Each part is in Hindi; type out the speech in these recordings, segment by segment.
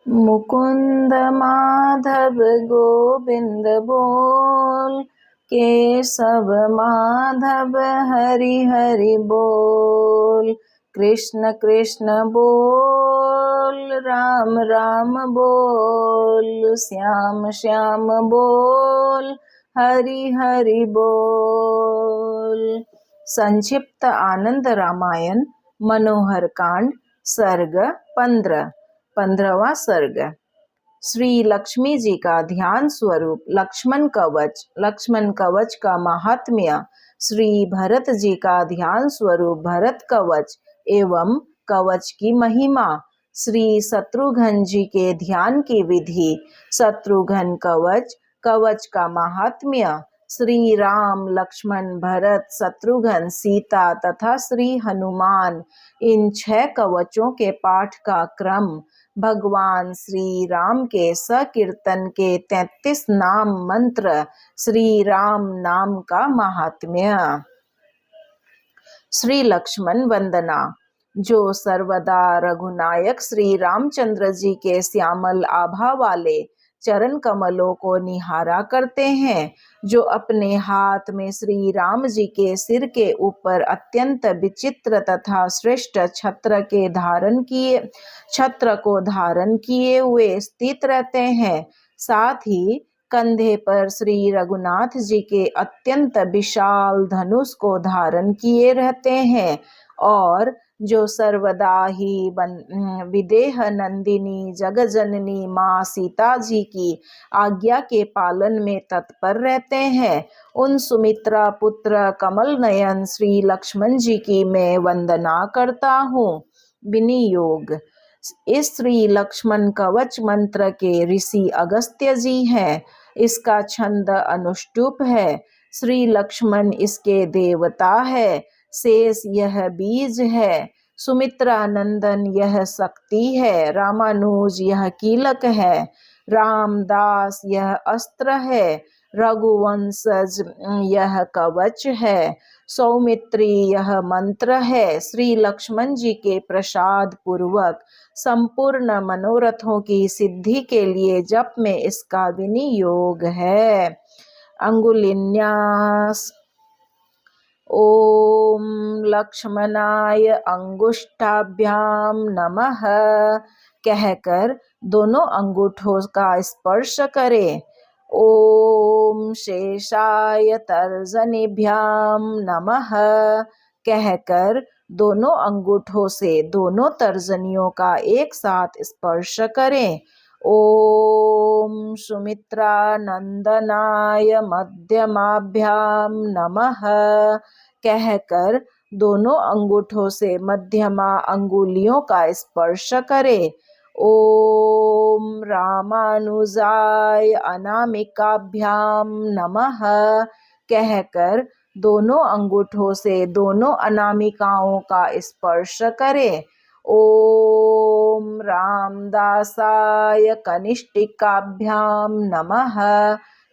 मुकुंद माधव गोविंद बोल, केशव माधव हरि हरि बोल। कृष्ण कृष्ण बोल, राम राम बोल। श्याम श्याम बोल, हरि हरि बोल। संक्षिप्त आनंद रामायण मनोहर कांड सर्ग 15वां सर्ग। श्री लक्ष्मी जी का ध्यान स्वरूप लक्ष्मण कवच। लक्ष्मण कवच का महात्म्य। श्री भरत जी का ध्यान स्वरूप भरत कवच एवं कवच की महिमा। श्री शत्रुघ्न जी के ध्यान की विधि। शत्रुघ्न कवच, कवच का महात्म्य। श्री राम लक्ष्मण भरत शत्रुघ्न सीता तथा श्री हनुमान, इन 6 कवचों के पाठ का क्रम। भगवान श्री राम के सकीर्तन के 33 नाम मंत्र। श्री राम नाम का महात्म्य। श्री लक्ष्मण वंदना। जो सर्वदा रघुनायक श्री रामचंद्र जी के श्यामल आभा वाले चरण कमलों को निहारा करते हैं, जो अपने हाथ में श्री राम जी के सिर के ऊपर अत्यंत विचित्र तथा श्रेष्ठ छत्र को धारण किए हुए स्थित रहते हैं, साथ ही कंधे पर श्री रघुनाथ जी के अत्यंत विशाल धनुष को धारण किए रहते हैं, और जो सर्वदा ही विदेह नंदिनी जगजननी माँ सीता जी की आज्ञा के पालन में तत्पर रहते हैं, उन सुमित्रा पुत्र कमल नयन श्री लक्ष्मण जी की मैं वंदना करता हूँ। विनियोग। इस श्री लक्ष्मण कवच मंत्र के ऋषि अगस्त्य जी हैं। इसका छंद अनुष्टुप है। श्री लक्ष्मण इसके देवता है। शेष यह बीज है। सुमित्रा नंदन यह शक्ति है। रामानुज यह कीलक है। रामदास यह अस्त्र है। रघुवंशज यह कवच है। सौमित्री यह मंत्र है। श्री लक्ष्मण जी के प्रसाद पूर्वक संपूर्ण मनोरथों की सिद्धि के लिए जप में इसका विनियोग है। अंगुलिन्यास। ओम लक्ष्मणाय अंगुष्ठाभ्याम नमः कहकर दोनों अंगूठों का स्पर्श करें। ओम शेषाय तर्जनीभ्याम नमः कहकर दोनों अंगूठों से दोनों तर्जनियों का एक साथ स्पर्श करें। ओम सुमित्रा नंदनाय मध्यमाभ्याम नमः कहकर दोनों अंगूठों से मध्यमा अंगुलियों का स्पर्श करें। ओम रामानुजाय अनामिकाभ्याम नमः कहकर दोनों अंगूठों से दोनों अनामिकाओं का स्पर्श करें। ओम रामदासाय कनिष्ठिकाभ्याम नमः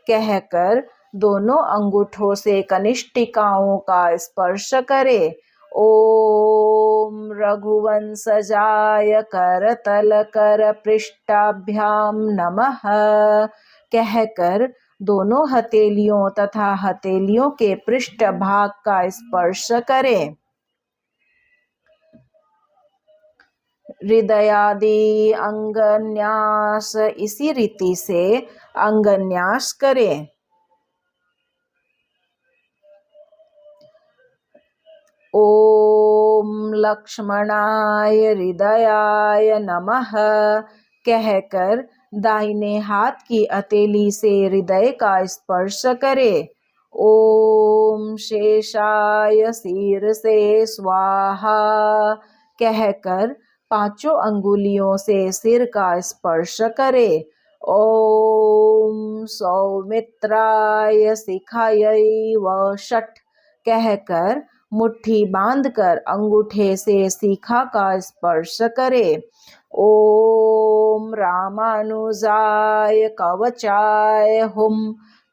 कहकर दोनों अंगूठों से कनिष्ठिकाओं का स्पर्श करें। ओम रघुवंशजाय करतल कर पृष्ठाभ्याम नमः कहकर दोनों हथेलियों तथा हथेलियों के पृष्ठ भाग का स्पर्श करें। हृदयादि अंगन्यास इसी रीति से अंगन्यास करें। ओम लक्ष्मणाय हृदयाय नमः कहकर दाहिने हाथ की हथेली से हृदय का स्पर्श करें। ओम शेषाय सिर से स्वाहा कहकर पांचों अंगुलियों से सिर का स्पर्श करें। ओम सौमित्राय शिखायै वषट् कहकर मुट्ठी बांधकर अंगूठे से शिखा का स्पर्श करें। ओम रामानुजाय कवचाय हुम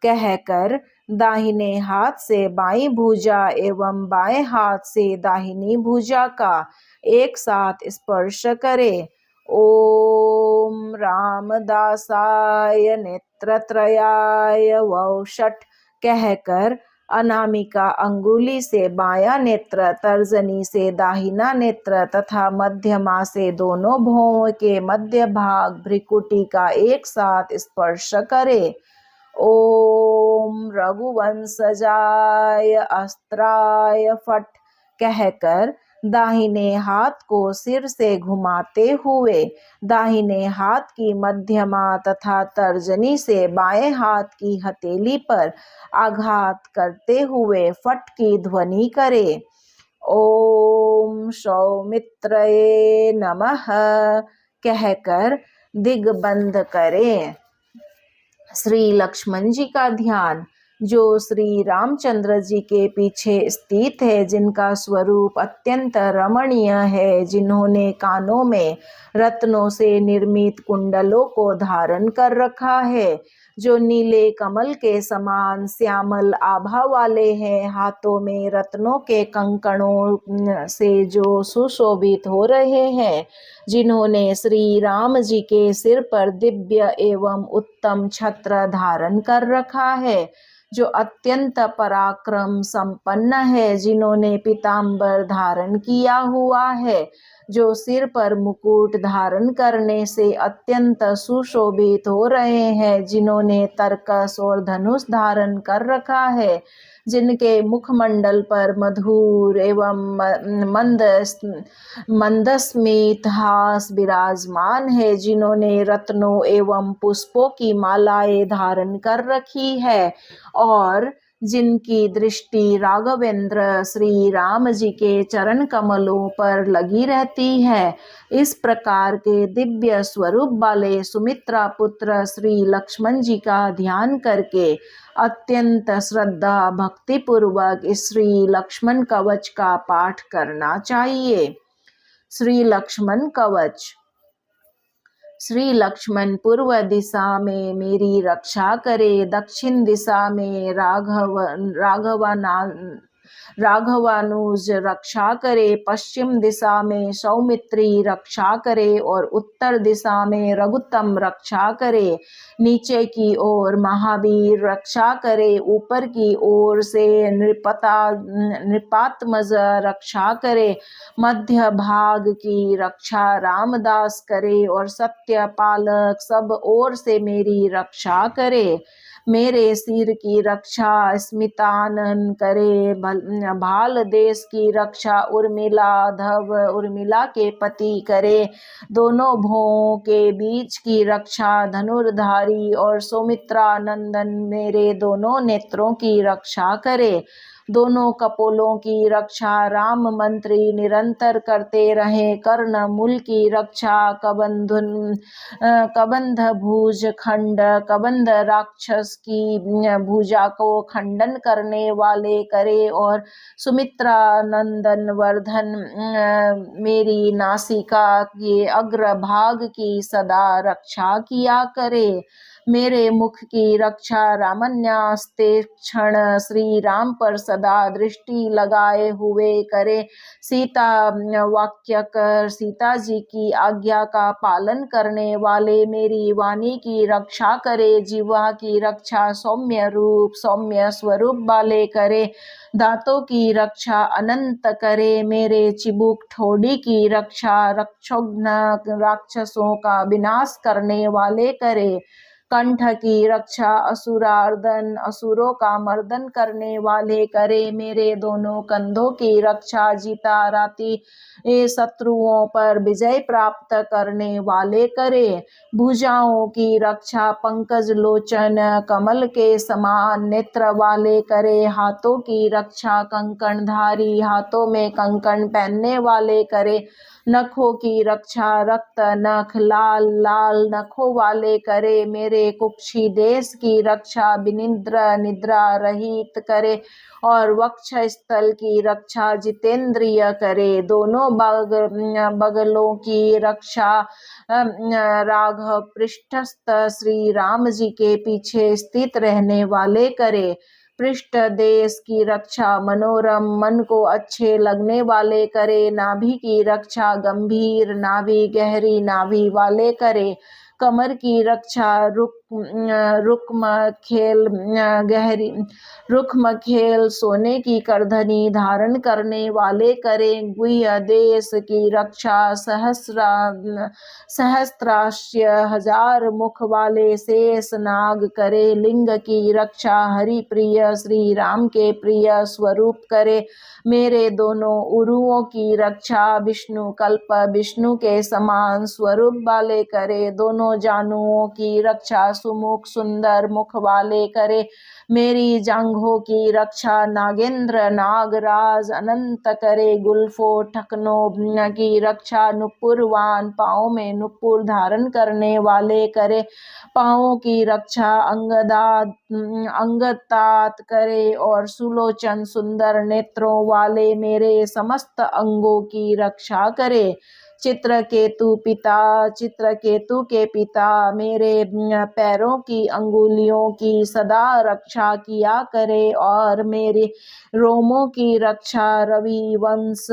कहकर दाहिने हाथ से बाईं भुजा एवं बाएं हाथ से दाहिनी भुजा का एक साथ स्पर्श करें। ओम रामदासाय नेत्रत्रयाय वौषट कहकर अनामिका अंगुली से बायां नेत्र, तर्जनी से दाहिना नेत्र तथा मध्यमा से दोनों भौहों के मध्य भाग भ्रिकुटी का एक साथ स्पर्श करे। ओम रघुवंशजाय अस्त्राय फट कहकर दाहिने हाथ को सिर से घुमाते हुए दाहिने हाथ की मध्यमा तथा तर्जनी से बाएं हाथ की हथेली पर आघात करते हुए फट की ध्वनि करे। ओम सौमित्रये नमः कहकर दिग्बंध करें। श्री लक्ष्मण जी का ध्यान जो श्री रामचंद्र जी के पीछे स्थित है, जिनका स्वरूप अत्यंत रमणीय है, जिन्होंने कानों में रत्नों से निर्मित कुंडलों को धारण कर रखा है, जो नीले कमल के समान श्यामल आभा वाले हैं, हाथों में रत्नों के कंकणों से जो सुशोभित हो रहे हैं, जिन्होंने श्री राम जी के सिर पर दिव्य एवं उत्तम छत्र धारण कर रखा है, जो अत्यंत पराक्रम संपन्न है, जिन्होंने पीतांबर धारण किया हुआ है, जो सिर पर मुकुट धारण करने से अत्यंत सुशोभित हो रहे हैं, जिन्होंने तरकस और धनुष धारण कर रखा है, जिनके मुखमंडल पर मधुर एवं मंदस्मित हास विराजमान है, जिन्होंने रत्नों एवं पुष्पों की मालाएं धारण कर रखी है और जिनकी दृष्टि राघवेंद्र श्री राम जी के चरण कमलों पर लगी रहती है। इस प्रकार के दिव्य स्वरूप वाले सुमित्रा पुत्र श्री लक्ष्मण जी का ध्यान करके अत्यंत श्रद्धा भक्ति पूर्वक श्री लक्ष्मण कवच का पाठ करना चाहिए। श्री लक्ष्मण कवच। श्री लक्ष्मण पूर्व दिशा में मेरी रक्षा करे, दक्षिण दिशा में राघवानुज रक्षा करे, पश्चिम दिशा में सौमित्री रक्षा करे और उत्तर दिशा में रघुत्तम रक्षा करे, नीचे की ओर महावीर रक्षा करे, ऊपर की ओर से नृपात्मज रक्षा करे, मध्य भाग की रक्षा रामदास करे और सत्य पालक सब ओर से मेरी रक्षा करे। मेरे सिर की रक्षा स्मितानन करे, भाल देश की रक्षा उर्मिला के पति करे, दोनों भौहों के बीच की रक्षा धनुर्धारी और सौमित्रा नंदन मेरे दोनों नेत्रों की रक्षा करे, दोनों कपोलों की रक्षा राम मंत्री निरंतर करते रहे, कर्ण मूल की रक्षा कबंध भुज खंड कबंध राक्षस की भुजा को खंडन करने वाले करे और सुमित्रा नंदन वर्धन मेरी नासिका के अग्रभाग की सदा रक्षा किया करे। मेरे मुख की रक्षा रामन्यास्ते क्षण श्री राम पर सदा दृष्टि लगाए हुए करे, सीता वाक्य कर सीता जी की आज्ञा का पालन करने वाले मेरी वाणी की रक्षा करे, जीवा की रक्षा सौम्य रूप सौम्य स्वरूप वाले करे, दांतों की रक्षा अनंत करे, मेरे चिबुक ठोड़ी की रक्षा रक्षोघ्न राक्षसों का विनाश करने वाले करे, कंठ की रक्षा असुरार्दन असुरों का मर्दन करने वाले करे, मेरे दोनों कंधों की रक्षा जीता राती शत्रुओं पर विजय प्राप्त करने वाले करे, भुजाओं की रक्षा पंकज लोचन कमल के समान नेत्र वाले करे, हाथों की रक्षा कंकणधारी हाथों में कंकण पहनने वाले करे, नखों की रक्षा रक्त नख लाल लाल नखों वाले करे, मेरे कुक्षी देश की रक्षा विनिद्र निद्रा रहित करे और वक्ष स्थल की रक्षा जितेंद्रिय करे, दोनों बगलों की रक्षा राघव पृष्ठस्थ श्री राम जी के पीछे स्थित रहने वाले करे, पृष्ठ देश की रक्षा मनोरम, मन को अच्छे लगने वाले करे। नाभि की रक्षा गंभीर, नाभि गहरी नाभि वाले करे। कमर की रक्षा रुक्मखेल सोने की करधनी धारण करने वाले करे। गुह्य देश की रक्षा सहस्त्रास्य हजार मुख वाले शेष नाग करे। लिंग की रक्षा हरि प्रिय श्री राम के प्रिय स्वरूप करे। मेरे दोनों उरुओं की रक्षा विष्णु कल्प विष्णु के समान स्वरूप वाले करे। दोनों जानुओं की रक्षा सुमुख सुंदर मुख वाले करे। मेरी जांघों की रक्षा नागेंद्र नागराज अनंत करे। गुल्फों ठकनों की रक्षा नुपुरवान पाँव में नुपुर धारण करने वाले करे। पाँवों की रक्षा अंगतात करे और सुलोचन सुंदर नेत्रों वाले मेरे समस्त अंगों की रक्षा करे। चित्रकेतु के पिता मेरे पैरों की अंगुलियों की सदा रक्षा किया करे और मेरे रोमों की रक्षा रवि वंश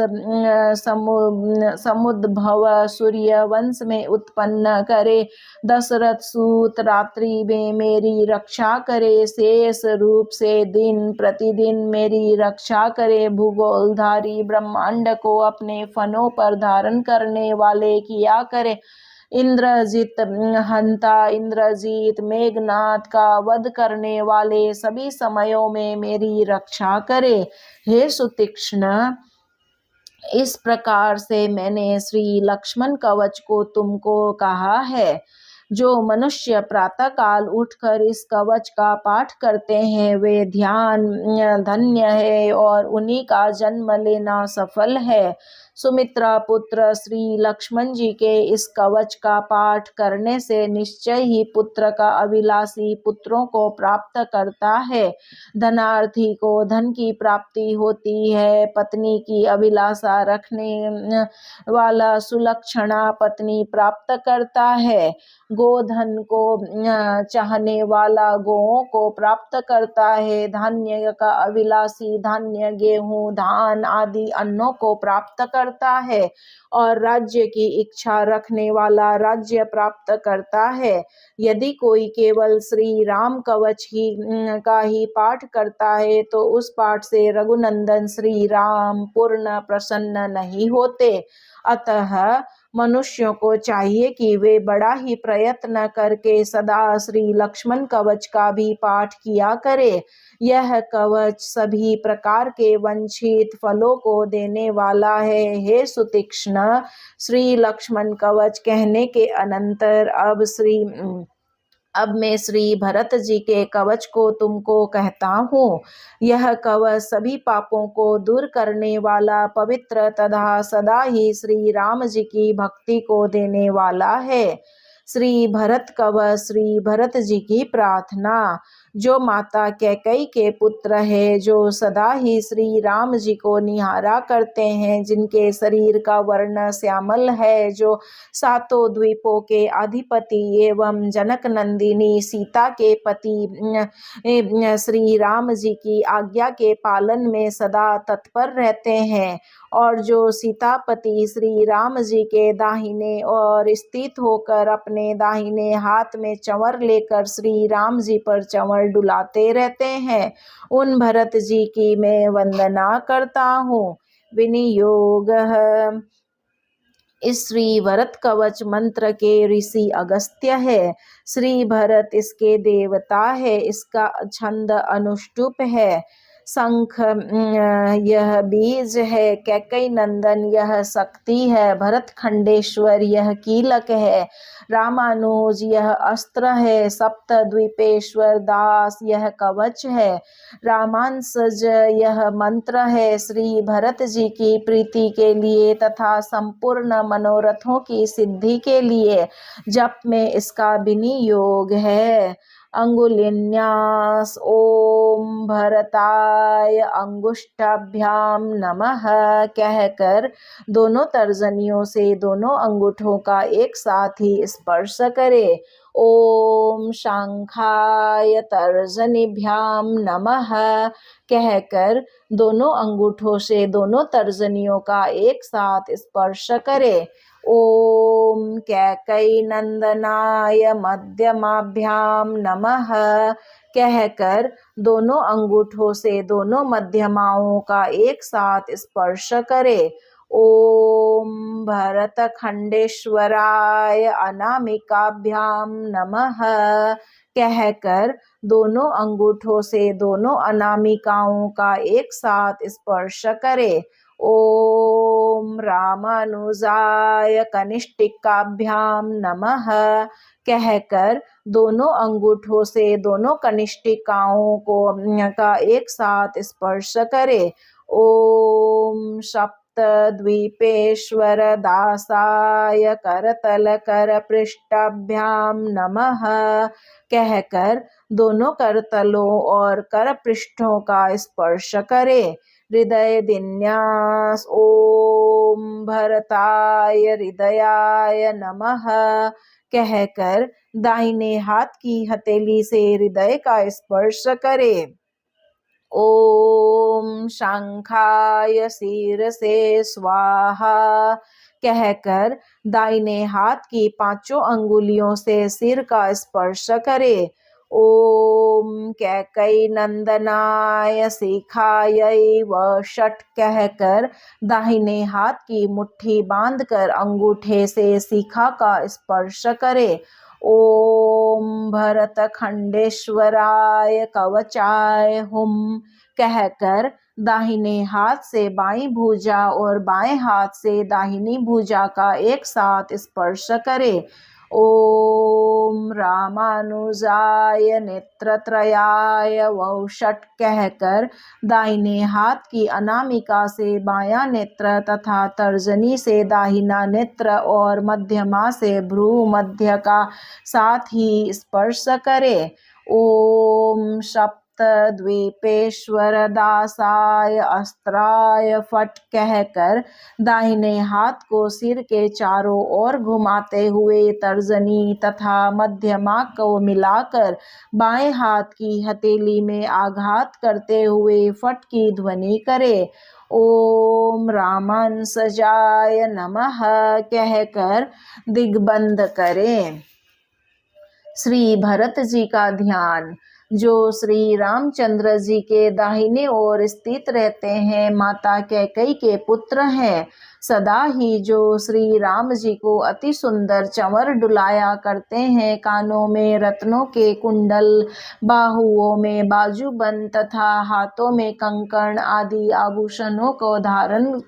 समुद्भव सूर्य वंश में उत्पन्न करे। दशरथ सूत रात्रि में मेरी रक्षा करे। शेष रूप से दिन प्रतिदिन मेरी रक्षा करे। भूगोलधारी ब्रह्मांड को अपने फनों पर धारण करने वाले किया करे। इंद्रजीत हंता इंद्रजीत मेघनाथ का वध करने वाले सभी समयों में मेरी रक्षा करे। हे सुतीक्ष्ण, इस प्रकार से मैंने श्री लक्ष्मण कवच को तुमको कहा है। जो मनुष्य प्रातःकाल उठकर इस कवच का पाठ करते हैं वे धन्य है और उन्हीं का जन्म लेना सफल है। सुमित्रा पुत्र श्री लक्ष्मण जी के इस कवच का पाठ करने से निश्चय ही पुत्र का अभिलाषी पुत्रों को प्राप्त करता है। धनार्थी को धन की प्राप्ति होती है। पत्नी की अभिलाषा रखने वाला सुलक्षणा पत्नी प्राप्त करता है। गोधन को चाहने वाला गोओं को प्राप्त करता है। धान्य का अभिलाषी धान्य गेहूं धान आदि अन्नों को प्राप्त करता है और राज्य की इच्छा रखने वाला राज्य प्राप्त करता है। यदि कोई केवल श्री राम कवच का ही पाठ करता है तो उस पाठ से रघुनंदन श्री राम पूर्ण प्रसन्न नहीं होते। अतः मनुष्यों को चाहिए कि वे बड़ा ही प्रयत्न करके सदा श्री लक्ष्मण कवच का भी पाठ किया करे। यह कवच सभी प्रकार के वंचित फलों को देने वाला है। हे सुतीक्ष्ण, श्री लक्ष्मण कवच कहने के अनंतर अब मैं श्री भरत जी के कवच को तुमको कहता हूँ। यह कवच सभी पापों को दूर करने वाला पवित्र तथा सदा ही श्री राम जी की भक्ति को देने वाला है। श्री भरत कवच श्री भरत जी की प्रार्थना। जो माता कैकेयी के पुत्र है, जो सदा ही श्री राम जी को निहारा करते हैं, जिनके शरीर का वर्ण श्यामल है, जो सातों द्वीपों के अधिपति एवं जनक नंदिनी सीता के पति श्री राम जी की आज्ञा के पालन में सदा तत्पर रहते हैं और जो सीतापति श्री राम जी के दाहिने और स्थित होकर अपने दाहिने हाथ में चंवर लेकर श्री राम जी पर चंवर डुलाते रहते हैं, उन भरत जी की मैं वंदना करता हूँ। विनियोग। इस श्री भरत कवच मंत्र के ऋषि अगस्त्य है। श्री भरत इसके देवता है। इसका छंद अनुष्टुप है। शंख यह बीज है। कैकेयी नंदन यह शक्ति है। भरत खंडेश्वर यह कीलक है। रामानुज यह अस्त्र है। सप्त द्वीपेश्वर दास यह कवच है। रामांसज यह मंत्र है। श्री भरत जी की प्रीति के लिए तथा संपूर्ण मनोरथों की सिद्धि के लिए जप में इसका विनियोग है। अंगुलिन्यास ओम भरताय अंगुष्ठाभ्याम नमः कहकर दोनों तर्जनियों से दोनों अंगूठों का एक साथ ही स्पर्श करे। ओम शांखाय तर्जनीभ्याम नमः कहकर दोनों अंगूठों से दोनों तर्जनियों का एक साथ स्पर्श करे। ओम कैकई नंदनाय मध्यमाभ्याम नमः कहकर दोनों अंगूठों से दोनों मध्यमाओं का एक साथ स्पर्श करे। ओम भरतखंडेश्वराय अनामिकाभ्याम नमः कहकर दोनों अंगूठों से दोनों अनामिकाओं का एक साथ स्पर्श करे। ओम रामानुजाय कनिष्ठिकाभ्याम नमः कहकर दोनों अंगूठों से दोनों कनिष्ठिकाओं को का एक साथ स्पर्श करे। ओम द्वीपेश्वर दासाय करतल कर पृष्ठाभ्याम नमः कहकर दोनों करतलों और कर पृष्ठों का स्पर्श करे। हृदय दिन्यास ओम भरताय हृदयाय नमः कहकर दाहिने हाथ की हथेली से हृदय का स्पर्श करे। ओम शंखाय शीर्षे स्वाहा कहकर दाहिने हाथ की पांचों अंगुलियों से सिर का स्पर्श करे। ओम कैकई नंदनाय शिखायै वषट् कहकर दाहिने हाथ की मुट्ठी बांधकर अंगूठे से शिखा का स्पर्श करे। ओम भरतखंडेश्वराय कवचाय हुम कहकर दाहिने हाथ से बाईं भुजा और बाएं हाथ से दाहिनी भुजा का एक साथ स्पर्श करे। ओम रामानुजाय नेत्रत्रयाय वषट् कहकर दाहिने हाथ की अनामिका से बायां नेत्र तथा तर्जनी से दाहिना नेत्र और मध्यमा से भ्रू मध्य का साथ ही स्पर्श करे। ओम द्वीपेश्वर दासाय अस्त्राय फट कहकर दाहिने हाथ को सिर के चारों ओर घुमाते हुए तर्जनी तथा मध्यमा को मिलाकर बाएं हाथ की हथेली में आघात करते हुए फट की ध्वनि करे। ओम रामानुजाय नमः कहकर दिग्बंध करें। श्री भरत जी का ध्यान। जो श्री रामचंद्र जी के दाहिने ओर स्थित रहते हैं माता कैकेयी के पुत्र हैं। सदा ही जो श्री राम जी को अति सुंदर चंवर डुलाया करते हैं, कानों में रत्नों के कुंडल, बाहुओं में बाजूबंद तथा हाथों में कंकण आदि आभूषणों को धारण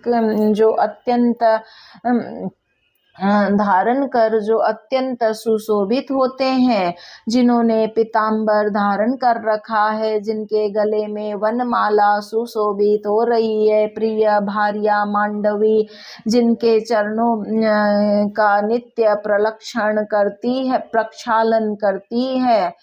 कर जो अत्यंत सुशोभित होते हैं, जिन्होंने पीताम्बर धारण कर रखा है, जिनके गले में वनमाला सुशोभित हो रही है, प्रिय भार्या मांडवी जिनके चरणों का नित्य प्रक्षालन करती है,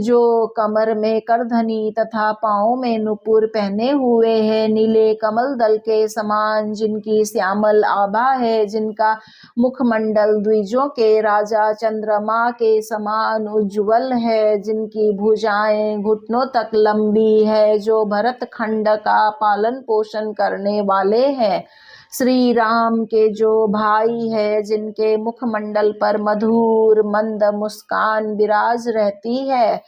जो कमर में करधनी तथा पाँव में नुपुर पहने हुए है, नीले कमल दल के समान जिनकी श्यामल आभा है, जिनका मुखमंडल द्विजों के राजा चंद्रमा के समान उज्ज्वल है, जिनकी भुजाएं घुटनों तक लंबी है, जो भरत खंड का पालन पोषण करने वाले हैं, श्री राम के जो भाई है, जिनके मुखमंडल पर मधुर मंद मुस्कान विराज रहती है,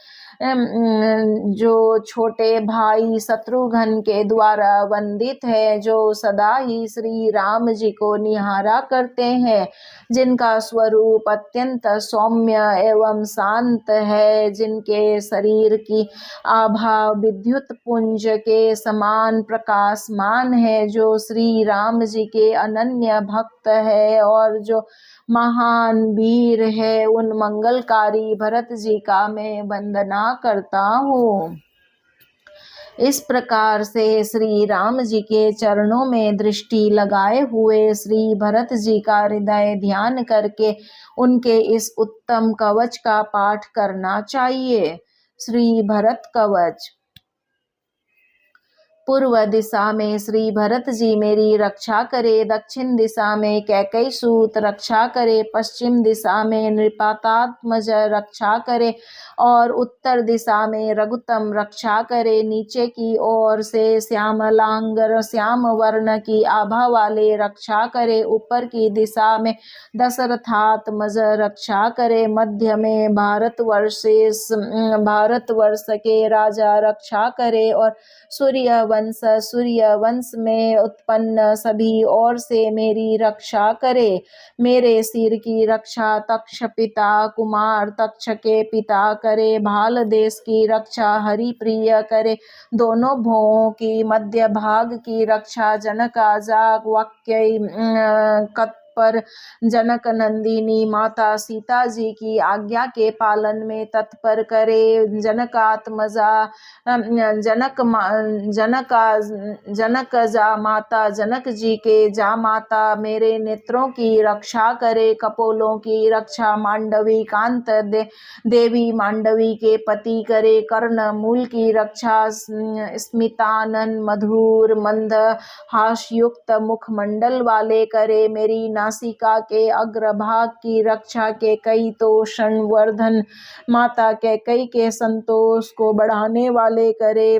जो छोटे भाई शत्रुघ्न के द्वारा वंदित है, जो सदा ही श्री राम जी को निहारा करते हैं, जिनका स्वरूप अत्यंत सौम्य एवं शांत है, जिनके शरीर की आभा विद्युत पुंज के समान प्रकाशमान है, जो श्री राम जी के अनन्य भक्त है और जो महान वीर है, उन मंगलकारी भरत जी का मैं वंदना करता हूँ। इस प्रकार से श्री राम जी के चरणों में दृष्टि लगाए हुए श्री भरत जी का हृदय ध्यान करके उनके इस उत्तम कवच का पाठ करना चाहिए। श्री भरत कवच। पूर्व दिशा में श्री भरत जी मेरी रक्षा करे, दक्षिण दिशा में कैकेयी सूत रक्षा करे, पश्चिम दिशा में नृपातात्मज रक्षा करे और उत्तर दिशा में रघुत्तम रक्षा करे। नीचे की ओर से श्यामलांगर श्याम वर्ण की आभा वाले रक्षा करे, ऊपर की दिशा में दशरथात्मज रक्षा करे, मध्य में भारतवर्ष के राजा रक्षा करे और सूर्य वंश में उत्पन्न सभी ओर से मेरी रक्षा करे। मेरे सिर की रक्षा तक्ष पिता कुमार तक्ष के पिता करे, भाल देश की रक्षा हरिप्रिय करे, दोनों भुवों की मध्य भाग की रक्षा जनकाजाग वाक्य पर जनक नंदिनी माता सीता जी की आज्ञा के पालन में तत्पर करे। जनक जा माता जनक जी के जा माता मेरे नेत्रों की रक्षा करे। कपोलों की रक्षा मांडवी कांत देवी मांडवी के पति करे। कर्ण मूल की रक्षा स्मितानन मधुर मंद हास्युक्त मुखमंडल वाले करे। मेरी नासिका के अग्रभाग की रक्षा कैकेयी तोषण वर्धन माता कैकेयी के संतोष को बढ़ाने वाले करे।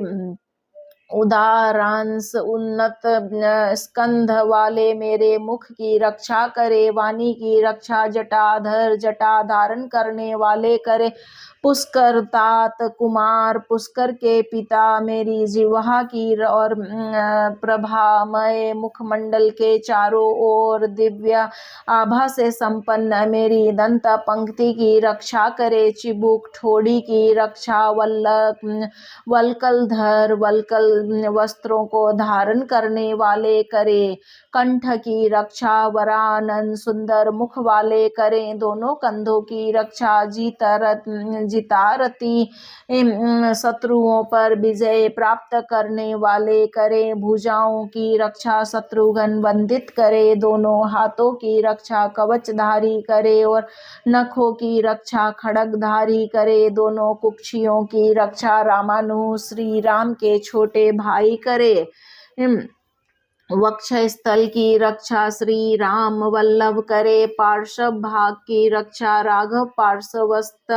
उदारांश उन्नत स्कंध वाले मेरे मुख की रक्षा करे। वाणी की रक्षा जटाधर जटा धारण करने वाले करे। पुष्कर तात कुमार पुष्कर के पिता मेरी जिह्वा की और प्रभामय मुखमंडल के चारों ओर दिव्य आभा से संपन्न मेरी दंत पंक्ति की रक्षा करे। चिबुक ठोड़ी की रक्षा वल्कलधर वल्कल वस्त्रों को धारण करने वाले करे। कंठ की रक्षा वरानन सुंदर मुख वाले करें। दोनों कंधों की रक्षा जितारती शत्रुओं पर विजय प्राप्त करने वाले करें। भुजाओं की रक्षा शत्रुघ्न वंदित करे। दोनों हाथों की रक्षा कवचधारी करे और नखों की रक्षा खड्गधारी करे। दोनों कुक्षियों की रक्षा रामानु श्री राम के छोटे भाई करे। वक्षस्थल की रक्षा श्री राम वल्लभ करे। पार्श्व भाग की रक्षा राघव पार्श्वस्थ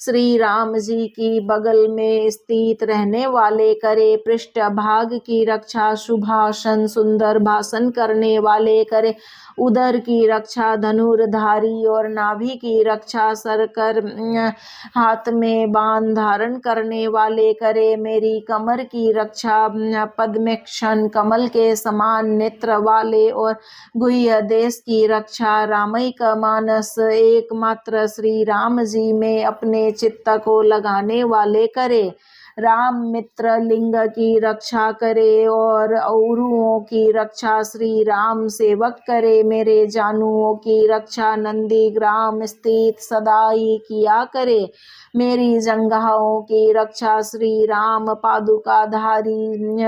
श्री राम जी की बगल में स्थित रहने वाले करे। पृष्ठ भाग की रक्षा सुभाषण सुंदर भाषण करने वाले करे। उदर की रक्षा धनुर्धारी और नाभि की रक्षा सरकर हाथ में बाण धारण करने वाले करे। मेरी कमर की रक्षा पद्मेक्षण कमल के समान नेत्र वाले और गुह्य देश की रक्षा रामैक मानस एकमात्र श्री राम जी में अपने चित्त को लगाने वाले करे। राम मित्र लिंग की रक्षा करे और औरुओं की रक्षा श्री राम सेवक करे। मेरे जानुओं की रक्षा नंदीग्राम स्थित सदाई किया करे। मेरी जंघाओं की रक्षा श्री राम पादुकाधारी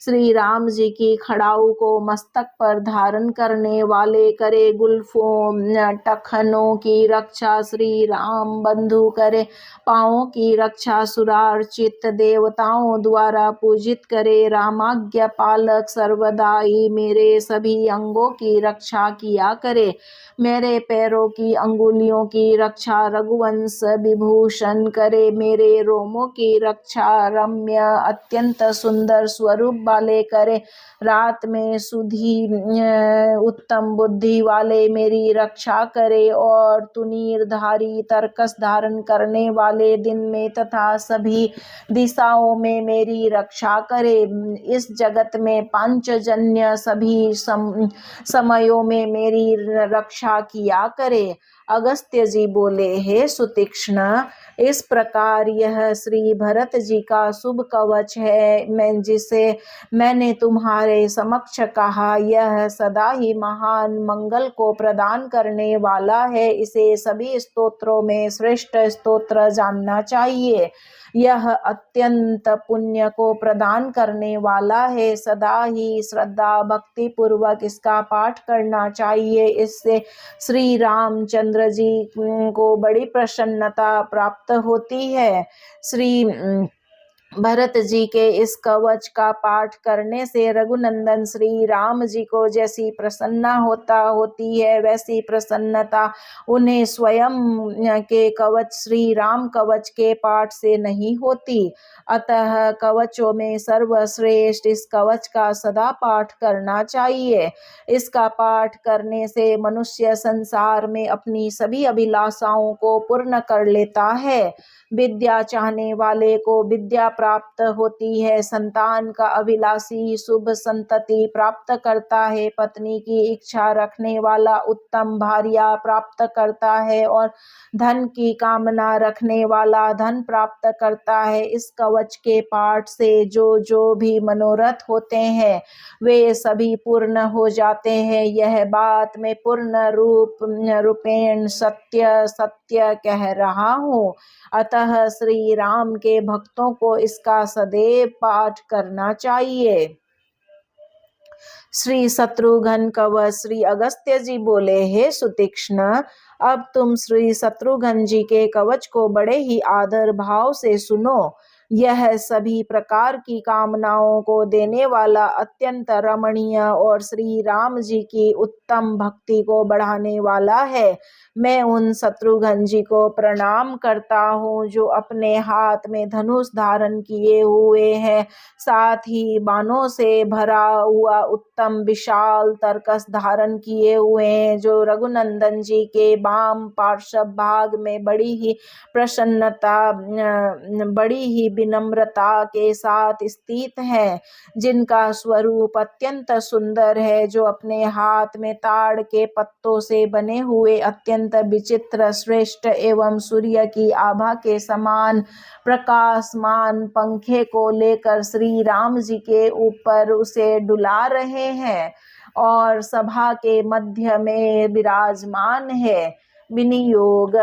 श्री राम जी की खड़ाऊ को मस्तक पर धारण करने वाले करे। गुल्फों टखनों की रक्षा श्री राम बंधु करे। पाँवों की रक्षा सुरार्चित देवताओं द्वारा पूजित करे। रामाज्ञा पालक सर्वदाई मेरे सभी अंगों की रक्षा किया करे। मेरे पैरों की अंगुलियों की रक्षा रघुवंश विभूषण करे। मेरे रोमों की रक्षा रम्य अत्यंत सुंदर स्वरूप वाले करे। रात में सुधी उत्तम बुद्धि वाले मेरी रक्षा करे और तुनीरधारी तर्कस धारण करने वाले दिन में तथा सभी दिशाओं में मेरी रक्षा करे। इस जगत में पांचजन्य सभी समयों में मेरी रक्षा किया करे। अगस्त्य जी बोले, हे सुतीक्ष्ण, इस प्रकार यह श्री भरत जी का शुभ कवच है, जिसे मैंने तुम्हारे समक्ष कहा। यह सदा ही महान मंगल को प्रदान करने वाला है। इसे सभी स्तोत्रों में श्रेष्ठ स्तोत्र जानना चाहिए। यह अत्यंत पुण्य को प्रदान करने वाला है। सदा ही श्रद्धा भक्ति पूर्वक इसका पाठ करना चाहिए। इससे श्री रामचंद्र जी को बड़ी प्रसन्नता प्राप्त होती है। श्री भरत जी के इस कवच का पाठ करने से रघुनंदन श्री राम जी को जैसी प्रसन्नता होती है, वैसी प्रसन्नता उन्हें स्वयं के कवच श्री राम कवच के पाठ से नहीं होती। अतः कवचों में सर्वश्रेष्ठ इस कवच का सदा पाठ करना चाहिए। इसका पाठ करने से मनुष्य संसार में अपनी सभी अभिलाषाओं को पूर्ण कर लेता है। विद्या चाहने वाले को विद्या प्राप्त होती है। संतान का अभिलाषी शुभ संतति प्राप्त करता है। पत्नी की इच्छा रखने वाला उत्तम भार्या प्राप्त करता है और धन की कामना रखने वाला धन प्राप्त करता है। इस कवच के पाठ से जो भी मनोरथ होते हैं वे सभी पूर्ण हो जाते हैं। यह बात मैं पूर्ण रूपेण सत्य कह रहा हूँ। अतः श्री राम के भक्तों को इसका सदैव पाठ करना चाहिए। श्री शत्रुघ्न कवच। श्री अगस्त्य जी बोले, हे सुतीक्ष्ण, अब तुम श्री शत्रुघ्न जी के कवच को बड़े ही आदर भाव से सुनो। यह सभी प्रकार की कामनाओं को देने वाला, अत्यंत रमणीय और श्री राम जी की उत्तम भक्ति को बढ़ाने वाला है। मैं उन शत्रुघ्न जी को प्रणाम करता हूँ जो अपने हाथ में धनुष धारण किए हुए हैं, साथ ही बाणों से भरा हुआ उत्तम विशाल तरकस धारण किए हुए हैं, जो रघुनंदन जी के वाम पार्श्व भाग में बड़ी ही प्रसन्नता, बड़ी ही विनम्रता के साथ स्थित है, जिनका स्वरूप अत्यंत सुंदर है, जो अपने हाथ में ताड़ के पत्तों से बने हुए अत्यंत विचित्र श्रेष्ठ एवं सूर्य की आभा के समान प्रकाशमान पंखे को लेकर श्री राम जी के ऊपर उसे डुला रहे हैं और सभा के मध्य में विराजमान है। विनियोग।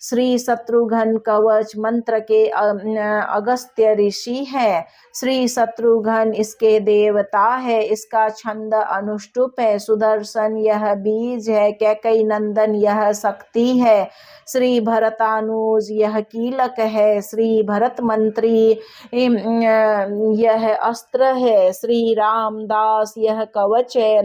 श्री शत्रुघ्न कवच मंत्र के अगस्त्य ऋषि है। श्री शत्रुघ्न इसके देवता है। इसका छंद अनुष्टुप है। सुदर्शन यह बीज है। कैकई नंदन यह शक्ति है। श्री भरतानुज यह कीलक है। श्री भरत मंत्री यह अस्त्र है। श्री रामदास यह कवच है।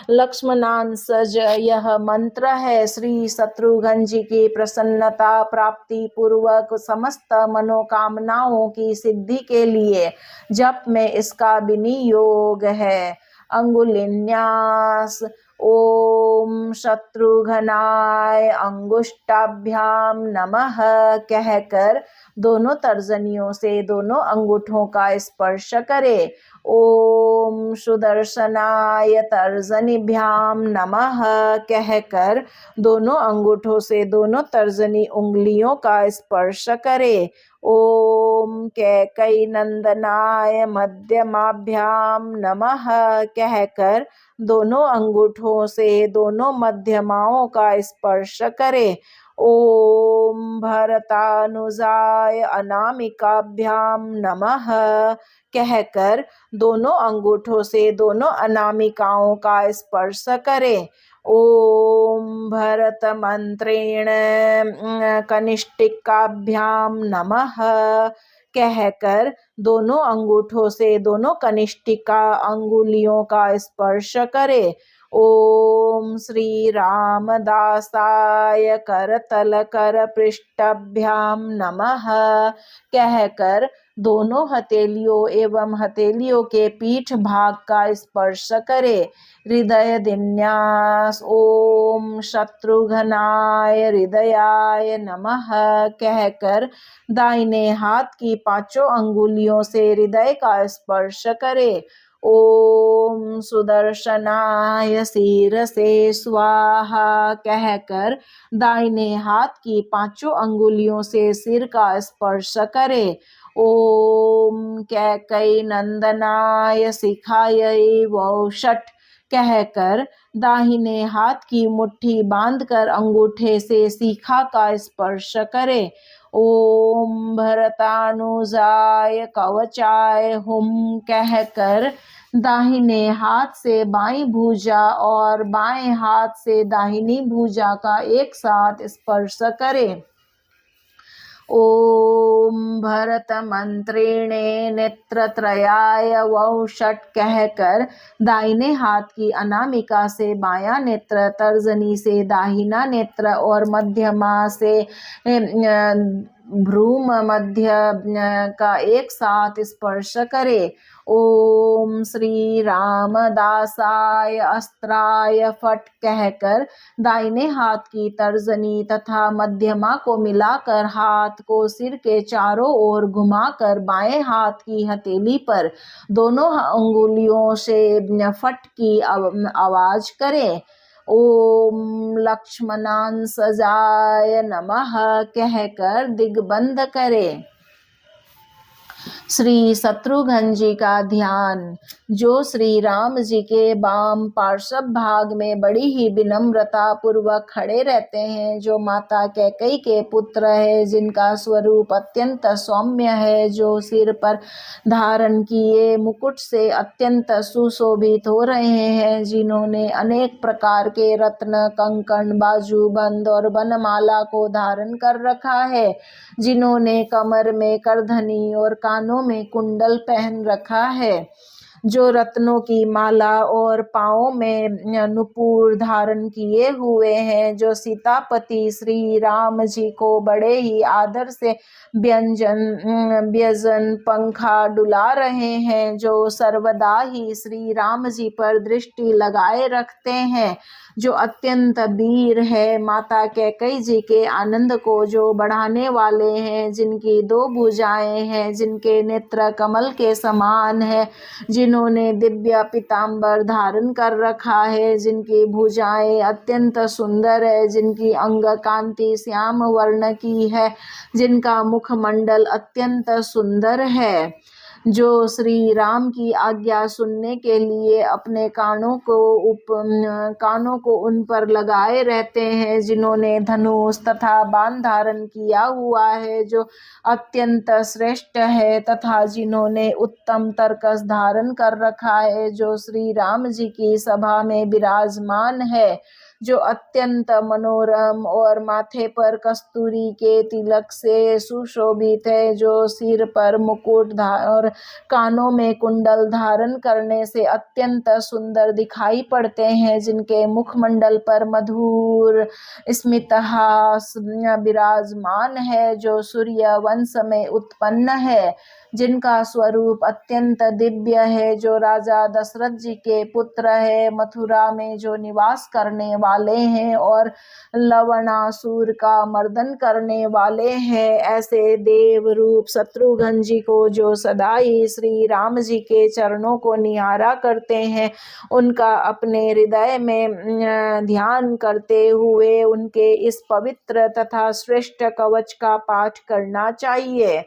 लक्ष्मणांसज यह मंत्र है। श्री शत्रुघ्न जी की प्रसन्नता प्राप्ति पूर्वक समस्त मनोकामनाओं की सिद्धि के लिए जप में इसका विनियोग है। अंगुलिन्यास। ओम शत्रुघ्नाय अंगुष्टाभ्याम नमः कहकर दोनों तर्जनियों से दोनों अंगूठों का स्पर्श करे। ओम सुदर्शनाय तर्जनीभ्याम नमः कहकर दोनों अंगूठों से दोनों तर्जनी उंगलियों का स्पर्श करे। ओम कैकई नंदनाय मध्यमाभ्याम नमः कहकर दोनों अंगूठों से दोनों मध्यमाओं का स्पर्श करे। ओम भरतानुजाय अनामिकाभ्याम नमः कहकर दोनों अंगूठों से दोनों अनामिकाओं का स्पर्श करे। ओम भरत मंत्रेण कनिष्ठिकाभ्याम नमः कहकर दोनों अंगूठों से दोनों कनिष्ठिका अंगुलियों का स्पर्श करे। ओम श्री रामदासाय करतल कर पृष्ठाभ्याम नमः कहकर दोनों हथेलियों एवं हथेलियों के पीठ भाग का स्पर्श करे। हृदय दिन्यास। ओम शत्रुघ्नाय हृदयाय नमः कहकर दाहिने हाथ की पांचों अंगुलियों से हृदय का स्पर्श करे। ओम सुदर्शनाय शीरसे स्वाहा कहकर दाहिने हाथ की 5 अंगुलियों से सिर का स्पर्श करे। ओम कैकई नंदनाय शिखायै वौषट कहकर दाहिने हाथ की मुट्ठी बांधकर अंगूठे से शिखा का स्पर्श करे। ओम भरतानुजाय कवचाय हुम कहकर दाहिने हाथ से बाईं भुजा और बाएं हाथ से दाहिनी भुजा का एक साथ स्पर्श करे। ओम भरत मंत्रिणे नेत्रत्रयाय वौषट कहकर दाहिने हाथ की अनामिका से बायां नेत्र, तर्जनी से दाहिना नेत्र और मध्यमा से भ्रूम मध्य का एक साथ स्पर्श करे। ओम श्री रामदासाय अस्त्राय फट कहकर दाहिने हाथ की तर्जनी तथा मध्यमा को मिलाकर हाथ को सिर के चारों ओर घुमाकर बाएं हाथ की हथेली पर दोनों अंगुलियों से फट की आवाज करे। ओम लक्ष्मणांसजाय नमः कहकर दिग्बंध करे। श्री शत्रुघ्न जी का ध्यान। जो श्री राम जी के वाम पार्श्व भाग में बड़ी ही विनम्रता पूर्वक खड़े रहते हैं, जो माता कैकेयी के पुत्र है, जिनका स्वरूप अत्यंत सौम्य है, जो सिर पर धारण किए मुकुट से अत्यंत सुशोभित हो रहे हैं, जिन्होंने अनेक प्रकार के रत्न, कंकण, बाजूबंद और वनमाला को धारण कर रखा है, जिन्होंने कमर में करधनी और कानों में कुंडल पहन रखा है, जो रत्नों की माला और पाँवों में नुपुर धारण किए हुए हैं, जो सीतापति श्री राम जी को बड़े ही आदर से व्यजन पंखा डुला रहे हैं, जो सर्वदा ही श्री राम जी पर दृष्टि लगाए रखते हैं, जो अत्यंत वीर है, माता कैकेयी जी के आनंद को जो बढ़ाने वाले हैं, जिनकी 2 भुजाएं हैं, जिनके नेत्र कमल के समान है, जिन्होंने दिव्य पीतांबर धारण कर रखा है, जिनकी भुजाएं अत्यंत सुंदर है, जिनकी अंग कांति श्याम वर्ण की है, जिनका मुखमंडल अत्यंत सुंदर है, जो श्री राम की आज्ञा सुनने के लिए अपने कानों को उन पर लगाए रहते हैं, जिन्होंने धनुष तथा बाण धारण किया हुआ है, जो अत्यंत श्रेष्ठ है, तथा जिन्होंने उत्तम तरकस धारण कर रखा है, जो श्री राम जी की सभा में विराजमान है, जो अत्यंत मनोरम और माथे पर कस्तूरी के तिलक से सुशोभित है, जो सिर पर मुकुट और कानों में कुंडल धारण करने से अत्यंत सुंदर दिखाई पड़ते हैं, जिनके मुखमंडल पर मधुर स्मितहास विराजमान है, जो सूर्य वंश में उत्पन्न है, जिनका स्वरूप अत्यंत दिव्य है, जो राजा दशरथ जी के पुत्र है, मथुरा में जो निवास करने वाले हैं और लवणासुर का मर्दन करने वाले हैं, ऐसे देव रूप शत्रुघ्न जी को जो सदा ही श्री राम जी के चरणों को निहारा करते हैं, उनका अपने हृदय में ध्यान करते हुए उनके इस पवित्र तथा श्रेष्ठ कवच का पाठ करना चाहिए।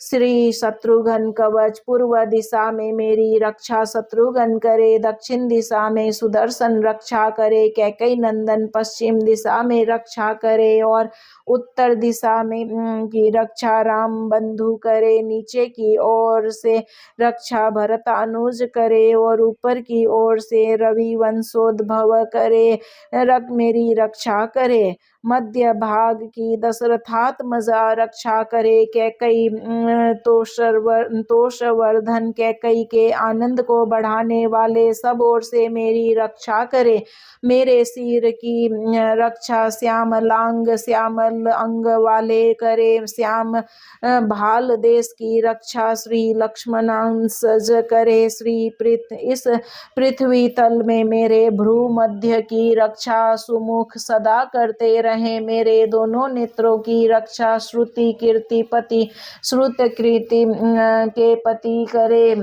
श्री शत्रुघ्न कवच। पूर्व दिशा में मेरी रक्षा शत्रुघ्न करे, दक्षिण दिशा में सुदर्शन रक्षा करे, कैकेयी नंदन पश्चिम दिशा में रक्षा करे और उत्तर दिशा में की रक्षा राम बंधु करे, नीचे की ओर से रक्षा भरतानुज करे और ऊपर की ओर से रवि वंशोद्भव करे मेरी रक्षा करे। मध्य भाग की दशरथात्मजा रक्षा करे, कैकेयी तोषवर्धन कैकेयी के आनंद को बढ़ाने वाले सब ओर से मेरी रक्षा करे। मेरे सिर की रक्षा श्यामलांग श्यामल अंग वाले करे, श्याम भाल देश की रक्षा श्री लक्ष्मणांसज करे। इस पृथ्वी तल में मेरे भ्रू मध्य की रक्षा सुमुख सदा करते रहे, मेरे दोनों नेत्रों की रक्षा श्रुति कीर्ति पति श्रुत कीर्ति के पति करे।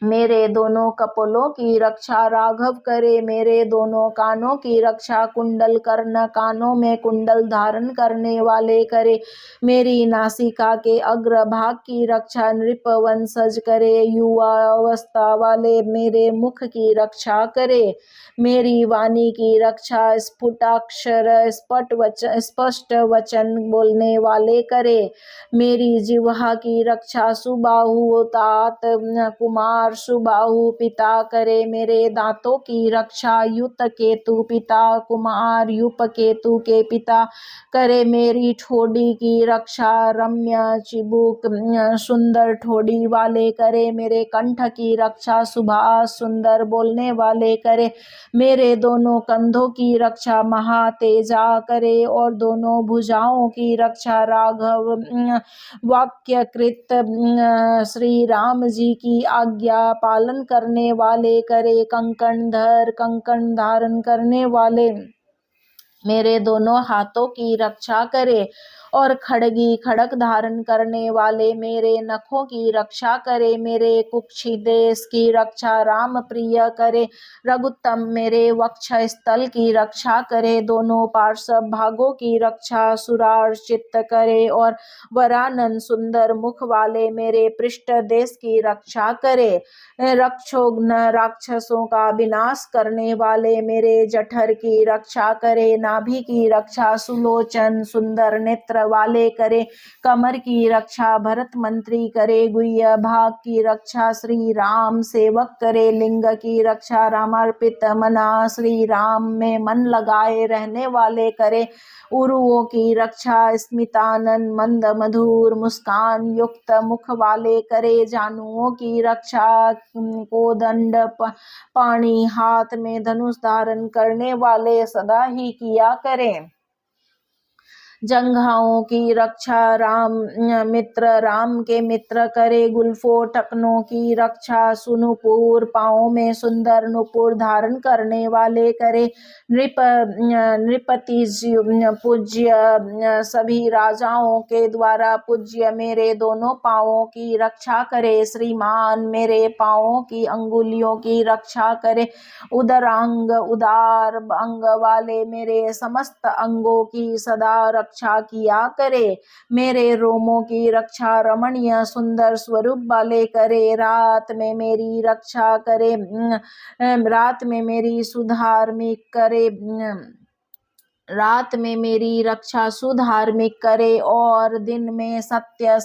मेरे दोनों कपोलों की रक्षा राघव करे, मेरे दोनों कानों की रक्षा कुंडल कर्ण कानों में कुंडल धारण करने वाले करे, मेरी नासिका के अग्र भाग की रक्षा नृप वंशज करे, युवा अवस्था वाले मेरे मुख की रक्षा करे, मेरी वाणी की रक्षा स्फुटाक्षर स्पष्ट वचन बोलने वाले करे, मेरी जिह्वा की रक्षा सुबाहु तात कुमार सुबाहु पिता करे, मेरे दांतों की रक्षा युत केतु पिता कुमार युप केतु के पिता करे, मेरी ठोड़ी की रक्षा रम्य चिबुक सुंदर ठोड़ी वाले करे, मेरे कंठ की रक्षा सुभाष सुंदर बोलने वाले करे, मेरे दोनों कंधों की रक्षा महातेजा करे और दोनों भुजाओं की रक्षा राघव वाक्यकृत श्री राम जी की आज्ञा पालन करने वाले करे, कंकण धारण करने वाले मेरे दोनों हाथों की रक्षा करे और खड़ग धारण करने वाले मेरे नखों की रक्षा करे, मेरे कुक्षी देश की रक्षा राम प्रिय करे, रघुत्तम मेरे वक्ष स्थल की रक्षा करे, दोनों पार्श्व भागों की रक्षा सुरार्चित करे और वरानन सुंदर मुख वाले मेरे पृष्ठ देश की रक्षा करे, रक्षोघ्न राक्षसों का विनाश करने वाले मेरे जठर की रक्षा करे, नाभि की रक्षा सुलोचन सुंदर नेत्र वाले करे, कमर की रक्षा भरत मंत्री करे, गुह्य भाग की रक्षा श्री राम सेवक करे, लिंग की रक्षा रामार्पित मना श्री राम में मन लगाए रहने वाले करे, उरुओं की रक्षा स्मितानन मंद मधुर मुस्कान युक्त मुख वाले करे, जानुओं की रक्षा कोदंड पाणी हाथ में धनुष धारण करने वाले सदा ही किया करें, जंघाओं की रक्षा राम के मित्र करे, गुल्फों टकनों की रक्षा सुनुपुर पाँवों में सुंदर नुपुर धारण करने वाले करे, नृपति पूज्य सभी राजाओं के द्वारा पूज्य मेरे दोनों पाँवों की रक्षा करे, श्रीमान मेरे पाँवों की अंगुलियों की रक्षा करे, उदार अंग वाले मेरे समस्त अंगों की सदा रक्षा किया करे, मेरे रोमों की रक्षा रमणीय सुंदर स्वरूप वाले करे, रात में मेरी रक्षा करे, रात में मेरी सुधार्मिक करे, रात में मेरी रक्षा सुधार्मिक करे और दिन में सत्य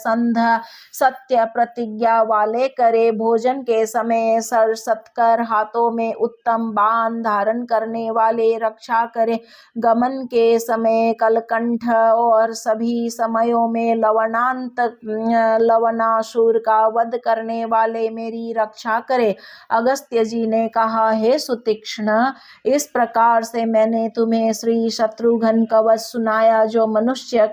प्रतिज्ञा वाले करे, भोजन के समय सर सत्कर हाथों में उत्तम बाण धारण करने वाले रक्षा करे, गमन के समय कलकंठ और सभी समयों में लवणासुर का वध करने वाले मेरी रक्षा करे। अगस्त्य जी ने कहा, हे सुतीक्ष्ण, इस प्रकार से मैंने तुम्हें श्री शत्रुघ्न कवच सुनाया, जो मनुष्य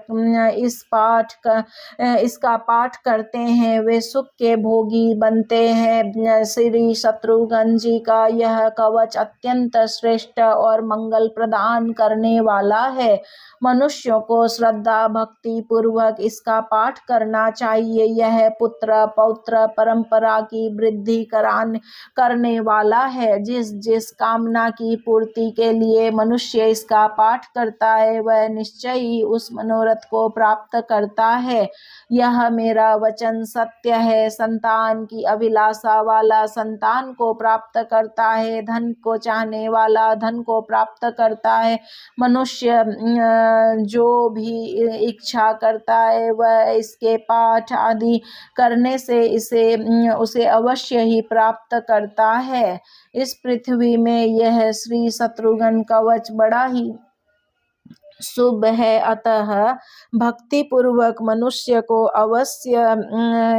इसका पाठ करते हैं वे सुख के भोगी बनते हैं। श्री शत्रुघ्न जी का यह कवच अत्यंत श्रेष्ठ और मंगल प्रदान करने वाला है। मनुष्यों को श्रद्धा भक्ति पूर्वक इसका पाठ करना चाहिए। यह पुत्र पौत्र परंपरा की वृद्धि करने वाला है। जिस कामना की पूर्ति के लिए मनुष्य इसका पाठ करता है वह निश्चय ही उस मनोरथ को प्राप्त करता है। यह मेरा वचन सत्य है। संतान की अभिलाषा वाला संतान को प्राप्त करता है, धन को चाहने वाला धन को प्राप्त करता है। मनुष्य जो भी इच्छा करता है वह इसके पाठ आदि करने से उसे अवश्य ही प्राप्त करता है। इस पृथ्वी में यह श्री शत्रुघ्न कवच बड़ा ही शुभ है, अतः भक्ति पूर्वक मनुष्य को अवश्य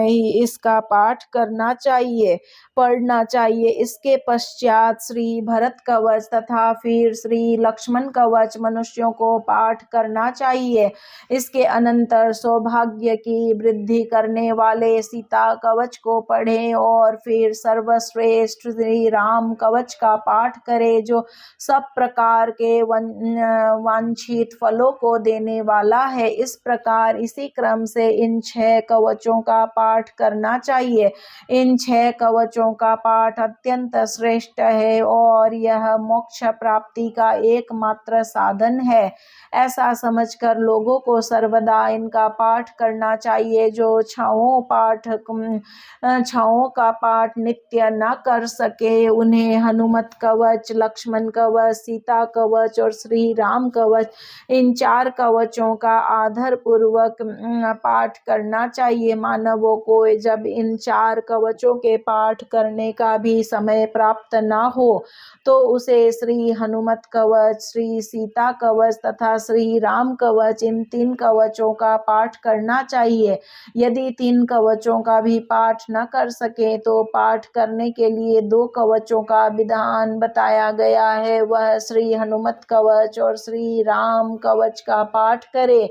ही इसका पाठ करना चाहिए, पढ़ना चाहिए। इसके पश्चात श्री भरत कवच तथा फिर श्री लक्ष्मण कवच मनुष्यों को पाठ करना चाहिए। इसके अनंतर सौभाग्य की वृद्धि करने वाले सीता कवच को पढ़ें और फिर सर्वश्रेष्ठ श्री राम कवच का पाठ करें, जो सब प्रकार के वांछित विपरीत फलों को देने वाला है। इस प्रकार इसी क्रम से इन 6 कवचों का पाठ करना चाहिए। इन 6 कवचों का पाठ अत्यंत श्रेष्ठ है और यह मोक्ष प्राप्ति का एकमात्र साधन है। ऐसा समझकर लोगों को सर्वदा इनका पाठ करना चाहिए। जो छाओं का पाठ नित्य न कर सके, उन्हें हनुमत कवच, लक्ष्मण कवच, सीता कवच और श्री राम कवच, इन 4 कवचों का आदर पूर्वक पाठ करना चाहिए। मानवों को जब इन 4 कवचों के पाठ करने का भी समय प्राप्त न हो तो उसे श्री हनुमत कवच, श्री सीता कवच तथा श्री राम कवच, इन 3 कवचों का पाठ करना चाहिए। यदि 3 कवचों का भी पाठ न कर सके तो पाठ करने के लिए 2 कवचों का विधान बताया गया है। वह श्री हनुमत कवच और श्री राम कवच का पाठ करे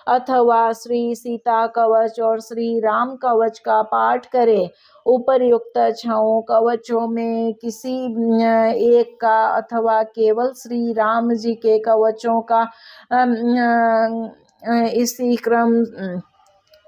अथवा श्री सीता कवच और श्री राम कवच का पाठ करे। उपर्युक्त 6 कवचों में किसी एक का अथवा केवल श्री राम जी के कवचों का इसी क्रम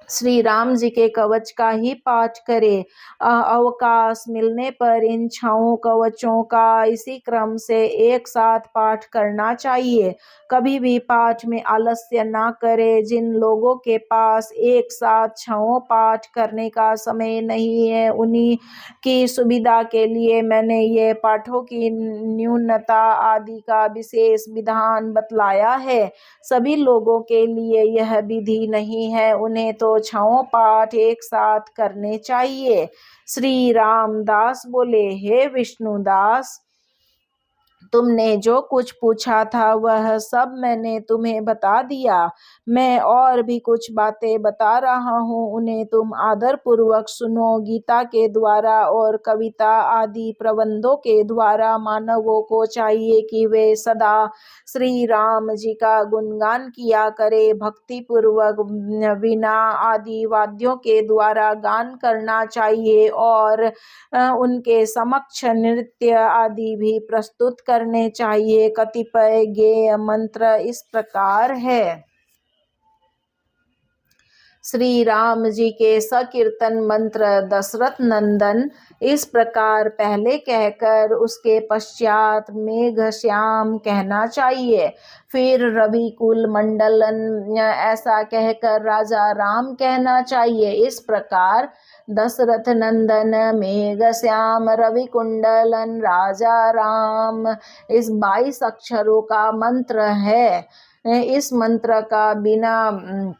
श्री राम जी के कवच का ही पाठ करे। अवकाश मिलने पर इन 6 कवचों का इसी क्रम से एक साथ पाठ करना चाहिए। कभी भी पाठ में आलस्य ना करे। जिन लोगों के पास एक साथ 6 पाठ करने का समय नहीं है, उन्हीं की सुविधा के लिए मैंने ये पाठों की न्यूनता आदि का विशेष विधान बतलाया है। सभी लोगों के लिए यह विधि नहीं है। उन्हें तो 6 पाठ एक साथ करने चाहिए। श्री रामदास बोले, हे विष्णुदास, तुमने जो कुछ पूछा था वह सब मैंने तुम्हें बता दिया। मैं और भी कुछ बातें बता रहा हूँ, उन्हें तुम आदर पूर्वक सुनो। गीता के द्वारा और कविता आदि प्रबंधों के द्वारा मानवों को चाहिए कि वे सदा श्री राम जी का गुणगान किया करे। भक्ति पूर्वक वीणा आदि वाद्यों के द्वारा गान करना चाहिए और उनके समक्ष नृत्य आदि भी प्रस्तुत करने चाहिए। कतिपय गेय मंत्र इस प्रकार है। श्री राम जी के सकीर्तन मंत्र दशरथ नंदन इस प्रकार पहले कहकर उसके पश्चात मेघश्याम कहना चाहिए। फिर रवि कुल मंडलन ऐसा कहकर राजा राम कहना चाहिए। इस प्रकार दशरथ नंदन, मेघश्याम, रवि कुंडलन, राजा राम, इस 22 अक्षरों का मंत्र है। इस मंत्र का बिना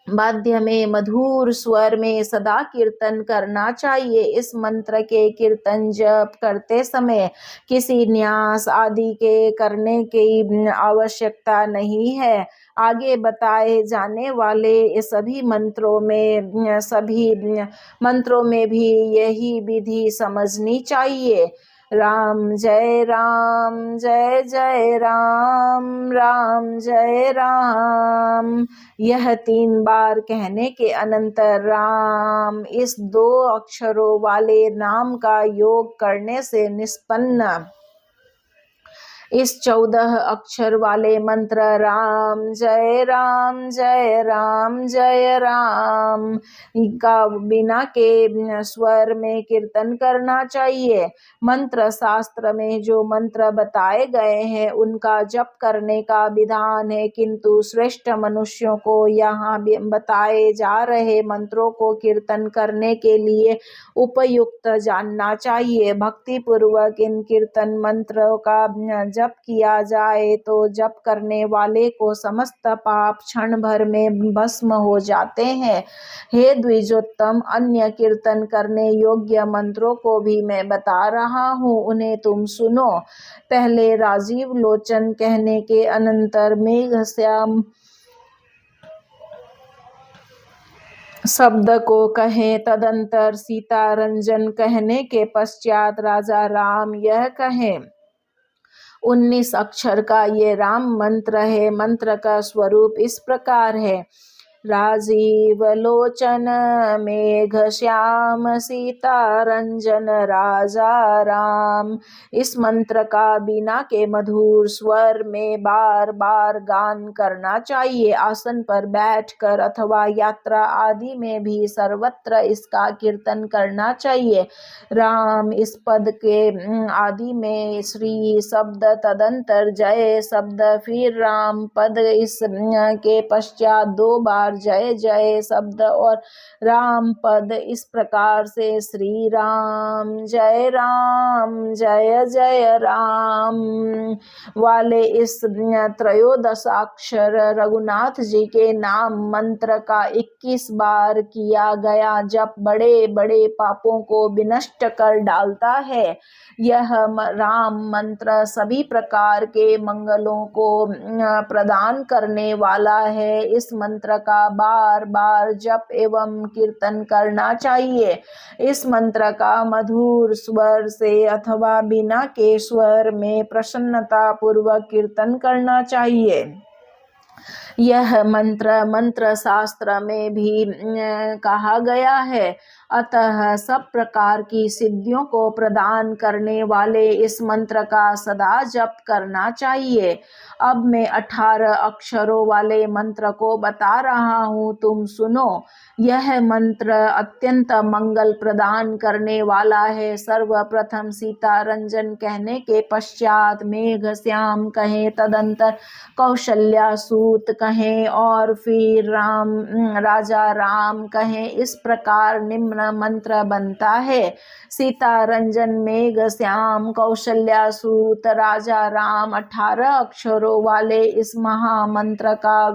वाद्य में मधुर स्वर में सदा कीर्तन करना चाहिए। इस मंत्र के कीर्तन जप करते समय किसी न्यास आदि के करने की आवश्यकता नहीं है। आगे बताए जाने वाले सभी मंत्रों में भी यही विधि समझनी चाहिए। राम जय राम, जय जय राम, राम जय राम, यह 3 बार कहने के अनंतर राम इस 2 अक्षरों वाले नाम का योग करने से निष्पन्न इस 14 अक्षर वाले मंत्र राम जय राम, जय राम, जय राम का बिना के स्वर में कीर्तन करना चाहिए। मंत्र शास्त्र में जो मंत्र बताए गए हैं उनका जप करने का विधान है, किंतु श्रेष्ठ मनुष्यों को यहाँ बताए जा रहे मंत्रों को कीर्तन करने के लिए उपयुक्त जानना चाहिए। भक्ति पूर्वक इन कीर्तन मंत्रों का जप किया जाए तो जप करने वाले को समस्त पाप क्षण भर में भस्म हो जाते हैं। हे द्विजोत्तम, अन्य कीर्तन करने योग्य मंत्रों को भी मैं बता रहा हूँ, उन्हें तुम सुनो। पहले राजीव लोचन कहने के अनंतर मेघश्याम शब्द को कहें। तदंतर सीता रंजन कहने के पश्चात राजा राम यह कहें। 19 अक्षर का ये राम मंत्र है। मंत्र का स्वरूप इस प्रकार है। राजीव लोचन मेघ श्याम सीता रंजन राजा राम। इस मंत्र का बीना के मधुर स्वर में बार बार गान करना चाहिए। आसन पर बैठकर अथवा यात्रा आदि में भी सर्वत्र इसका कीर्तन करना चाहिए। राम इस पद के आदि में श्री शब्द, तदंतर जय शब्द, फिर राम पद, इस के पश्चात 2 बार जय जय शब्द और राम पद। इस प्रकार से श्री राम जय जय राम वाले इस त्रयोदशाक्षर रघुनाथ जी के नाम मंत्र का 21 बार किया गया जप बड़े बड़े पापों को विनष्ट कर डालता है। यह राम मंत्र सभी प्रकार के मंगलों को प्रदान करने वाला है। इस मंत्र का बार बार जप एवं कीर्तन करना चाहिए। इस मंत्र का मधुर स्वर से अथवा बिना के स्वर में प्रसन्नता पूर्वक कीर्तन करना चाहिए। यह मंत्र शास्त्र में भी कहा गया है। अतः सब प्रकार की सिद्धियों को प्रदान करने वाले इस मंत्र का सदा जप करना चाहिए। अब मैं 18 अक्षरों वाले मंत्र को बता रहा हूँ, तुम सुनो। यह मंत्र अत्यंत मंगल प्रदान करने वाला है। सर्वप्रथम सीता रंजन कहने के पश्चात मेघ श्याम कहें, तदंतर कौशल्या सूत कहें और फिर राजा राम कहें। इस प्रकार निम्न मंत्र बनता है। सीता रंजन मेघ श्याम कौशल्या सूत राजा राम 18 अक्षरों वाले इस महामंत्र का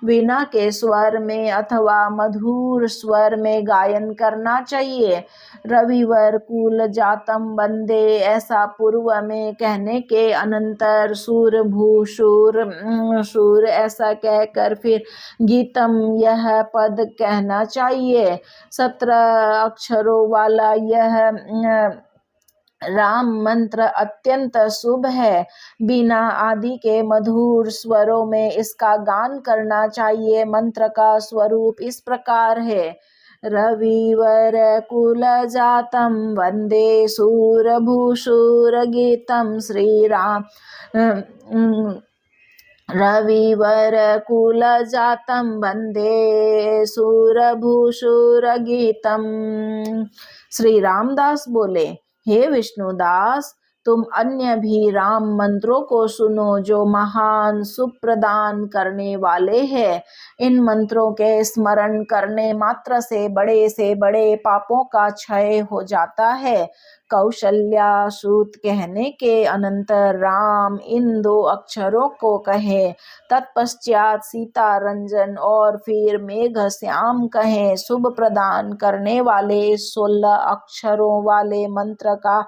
वीणा के स्वर में अथवा मधुर स्वर में गायन करना चाहिए। रविवर कुल जातम वंदे ऐसा पूर्व में कहने के अनंतर सूर भूशूर शूर ऐसा कहकर फिर गीतम यह पद कहना चाहिए। 17 अक्षरों वाला यह राम मंत्र अत्यंत शुभ है। बिना आदि के मधुर स्वरों में इसका गान करना चाहिए। मंत्र का स्वरूप इस प्रकार है। रविवर कुल जातम वंदे सूरभूषूर गीतम श्री राम। रविवर कुल जातम वंदे सूरभूषूर गीतम। श्री रामदास बोले, हे विष्णुदास, तुम अन्य भी राम मंत्रों को सुनो जो महान शुभ प्रदान करने वाले हैं। इन मंत्रों के स्मरण करने मात्र से बड़े पापों का क्षय हो जाता है। कौशल्या सूत कहने के अनंतर राम इन 2 अक्षरों को कहे, तत्पश्चात सीता रंजन और फिर मेघ श्याम कहे। शुभ प्रदान करने वाले 16 अक्षरों वाले मंत्र का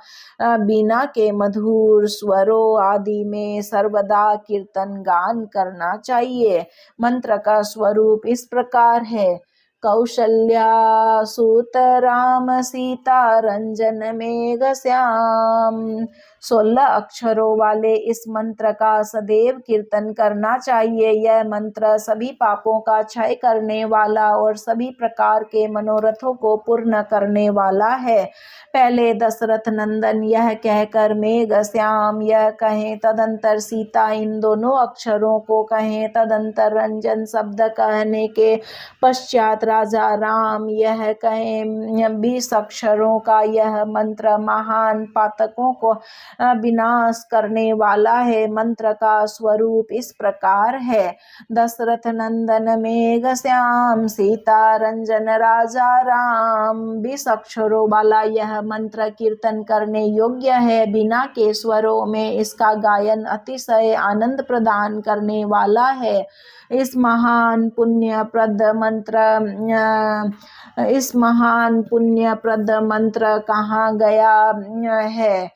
बिना के मधुर स्वरों आदि में सर्वदा कीर्तन गान करना चाहिए। मंत्र का स्वरूप इस प्रकार है। कौशल्या सूत राम सीता रंजन मेघ श्याम। 16 अक्षरों वाले इस मंत्र का सदैव कीर्तन करना चाहिए। यह मंत्र सभी पापों का क्षय करने वाला और सभी प्रकार के मनोरथों को पूर्ण करने वाला है। पहले दशरथ नंदन यह कहकर मेघ श्याम यह कहें, तदंतर सीता इन दोनों अक्षरों को कहें, तदंतर रंजन शब्द कहने के पश्चात राजा राम यह कहें। 20 अक्षरों का यह मंत्र महान पातकों को विनाश करने वाला है। मंत्र का स्वरूप इस प्रकार है। दशरथ नंदन मेघ श्याम सीता रंजन राजा राम। 20 अक्षरों वाला यह मंत्र कीर्तन करने योग्य है। बिना के स्वरों में इसका गायन अतिशय आनंद प्रदान करने वाला है। इस महान पुण्यप्रद मंत्र कहाँ गया है।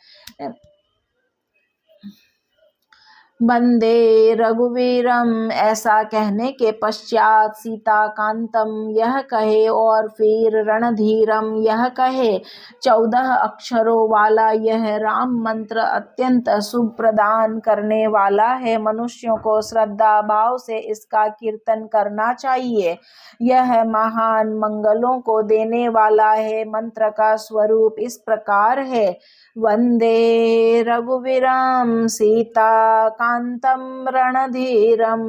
वंदे रघुवीरम। ऐसा कहने के पश्चात सीता कांतम यह कहे और फिर रणधीरम यह कहे। 14 अक्षरों वाला यह राम मंत्र अत्यंत शुभ प्रदान करने वाला है। मनुष्यों को श्रद्धा भाव से इसका कीर्तन करना चाहिए। यह महान मंगलों को देने वाला है। मंत्र का स्वरूप इस प्रकार है। वंदे रघुवीरम सीता कांतम रणधीरम।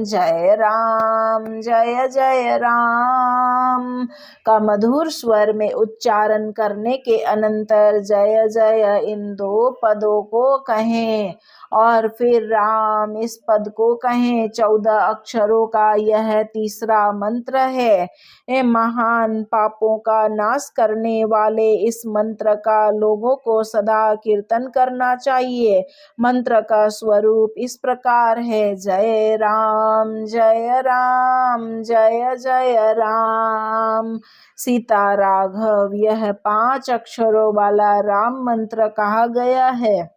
जय राम जय जय राम का मधुर स्वर में उच्चारण करने के अनंतर जय जय इन 2 पदों को कहें और फिर राम इस पद को कहें। 14 अक्षरों का यह तीसरा मंत्र है। ये महान पापों का नाश करने वाले इस मंत्र का लोगों को सदा कीर्तन करना चाहिए। मंत्र का स्वरूप इस प्रकार है। जय राम जय राम जय जय राम सीता राघव। यह 5 अक्षरों वाला राम मंत्र कहा गया है।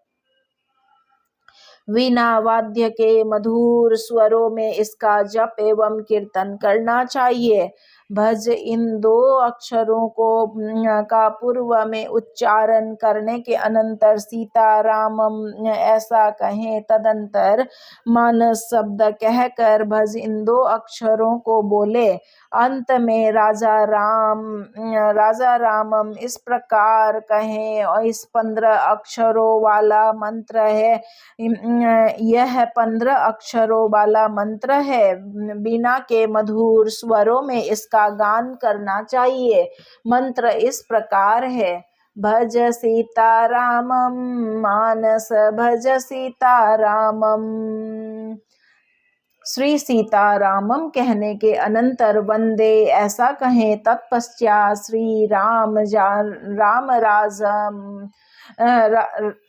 वीणा वाद्य के मधुर स्वरों में इसका जप एवं कीर्तन करना चाहिए। भज इन 2 अक्षरों को का पूर्व में उच्चारण करने के अनंतर सीतारामम ऐसा कहें। तदंतर मानस शब्द कहकर भज इन 2 अक्षरों को बोले। अंत में राजा रामम इस प्रकार कहें। और इस 15 अक्षरों वाला मंत्र है। यह 15 अक्षरों वाला मंत्र है। बीना के मधुर स्वरों में इसका गान करना चाहिए। मंत्र इस प्रकार है। भज सीतारामम मानस भज सीतारामम। श्री सीतारामम कहने के अनंतर वंदे ऐसा कहें। तत्पश्चात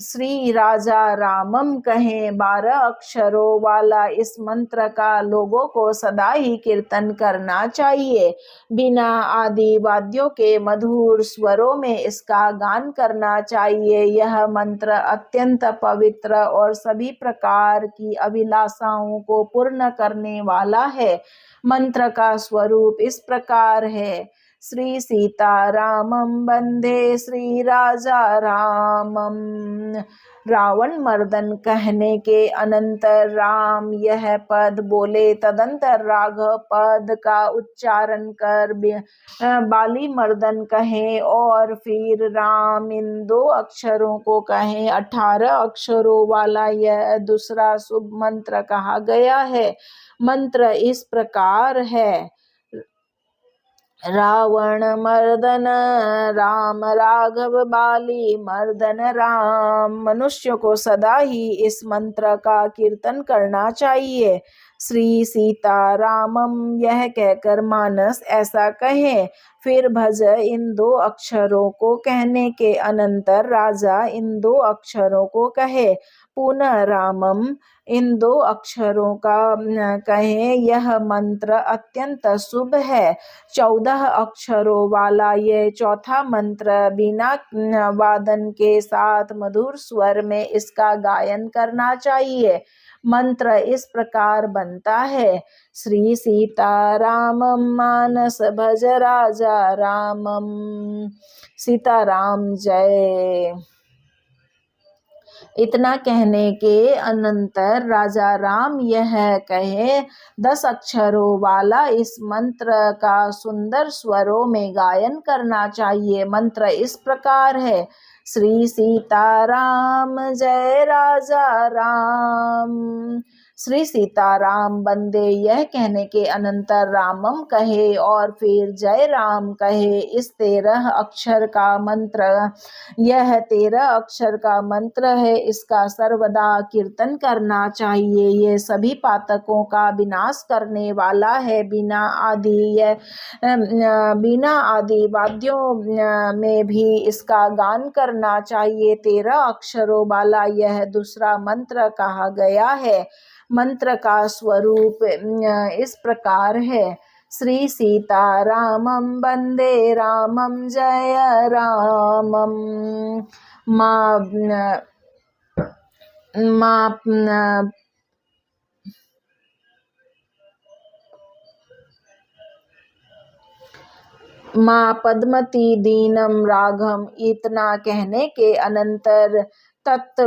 श्री राजा रामम कहें। 12 अक्षरों वाला इस मंत्र का लोगों को सदा ही कीर्तन करना चाहिए। बिना आदि वाद्यों के मधुर स्वरों में इसका गान करना चाहिए। यह मंत्र अत्यंत पवित्र और सभी प्रकार की अभिलाषाओं को पूर्ण करने वाला है। मंत्र का स्वरूप इस प्रकार है। श्री सीतारामम वंदे श्री राजा रामम। रावण मर्दन कहने के अनंतर राम यह पद बोले। तदंतर राघव पद का उच्चारण कर बाली मर्दन कहें और फिर राम इन 2 अक्षरों को कहें। 18 अक्षरों वाला यह दूसरा शुभ मंत्र कहा गया है। मंत्र इस प्रकार है। रावण मर्दन राम राघव बाली मर्दन राम। मनुष्य को सदा ही इस मंत्र का कीर्तन करना चाहिए। श्री सीतारामम यह कहकर मानस ऐसा कहे। फिर भज इन 2 अक्षरों को कहने के अनंतर राजा इन 2 अक्षरों को कहे। पुनः रामम इन 2 अक्षरों का कहें। यह मंत्र अत्यंत शुभ है। 14 अक्षरों वाला यह चौथा मंत्र बिना वादन के साथ मधुर स्वर में इसका गायन करना चाहिए। मंत्र इस प्रकार बनता है। श्री सीतारामम मानस भज राजा रामम। सीताराम जय। इतना कहने के अनंतर राजा राम यह कहे। 10 अक्षरों वाला इस मंत्र का सुंदर स्वरों में गायन करना चाहिए। मंत्र इस प्रकार है। श्री सीताराम जय राजा राम। श्री सीताराम वंदे यह कहने के अनंतर रामम कहे और फिर जय राम कहे। इस 13 अक्षर का मंत्र यह 13 अक्षर का मंत्र है। इसका सर्वदा कीर्तन करना चाहिए। ये सभी पातकों का विनाश करने वाला है। बिना आदि वाद्यों में भी इसका गान करना चाहिए। 13 अक्षरों वाला यह दूसरा मंत्र कहा गया है। मंत्र का स्वरूप इस प्रकार है। श्री सीतारामम वंदे रामम जय रामम। माँ पद्मती दीनम राघम इतना कहने के अनंतर तत्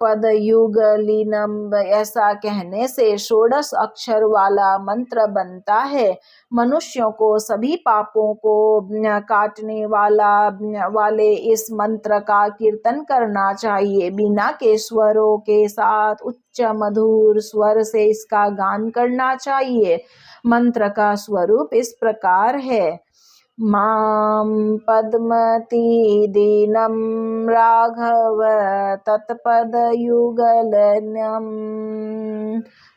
पद युगलीनम ऐसा कहने से षोडश अक्षर वाला मंत्र बनता है। मनुष्यों को सभी पापों को काटने वाले इस मंत्र का कीर्तन करना चाहिए। बीना के स्वरों के साथ उच्च मधुर स्वर से इसका गान करना चाहिए। मंत्र का स्वरूप इस प्रकार है। मां पद्मती दीनं राघव तत्पदयुगलनम्।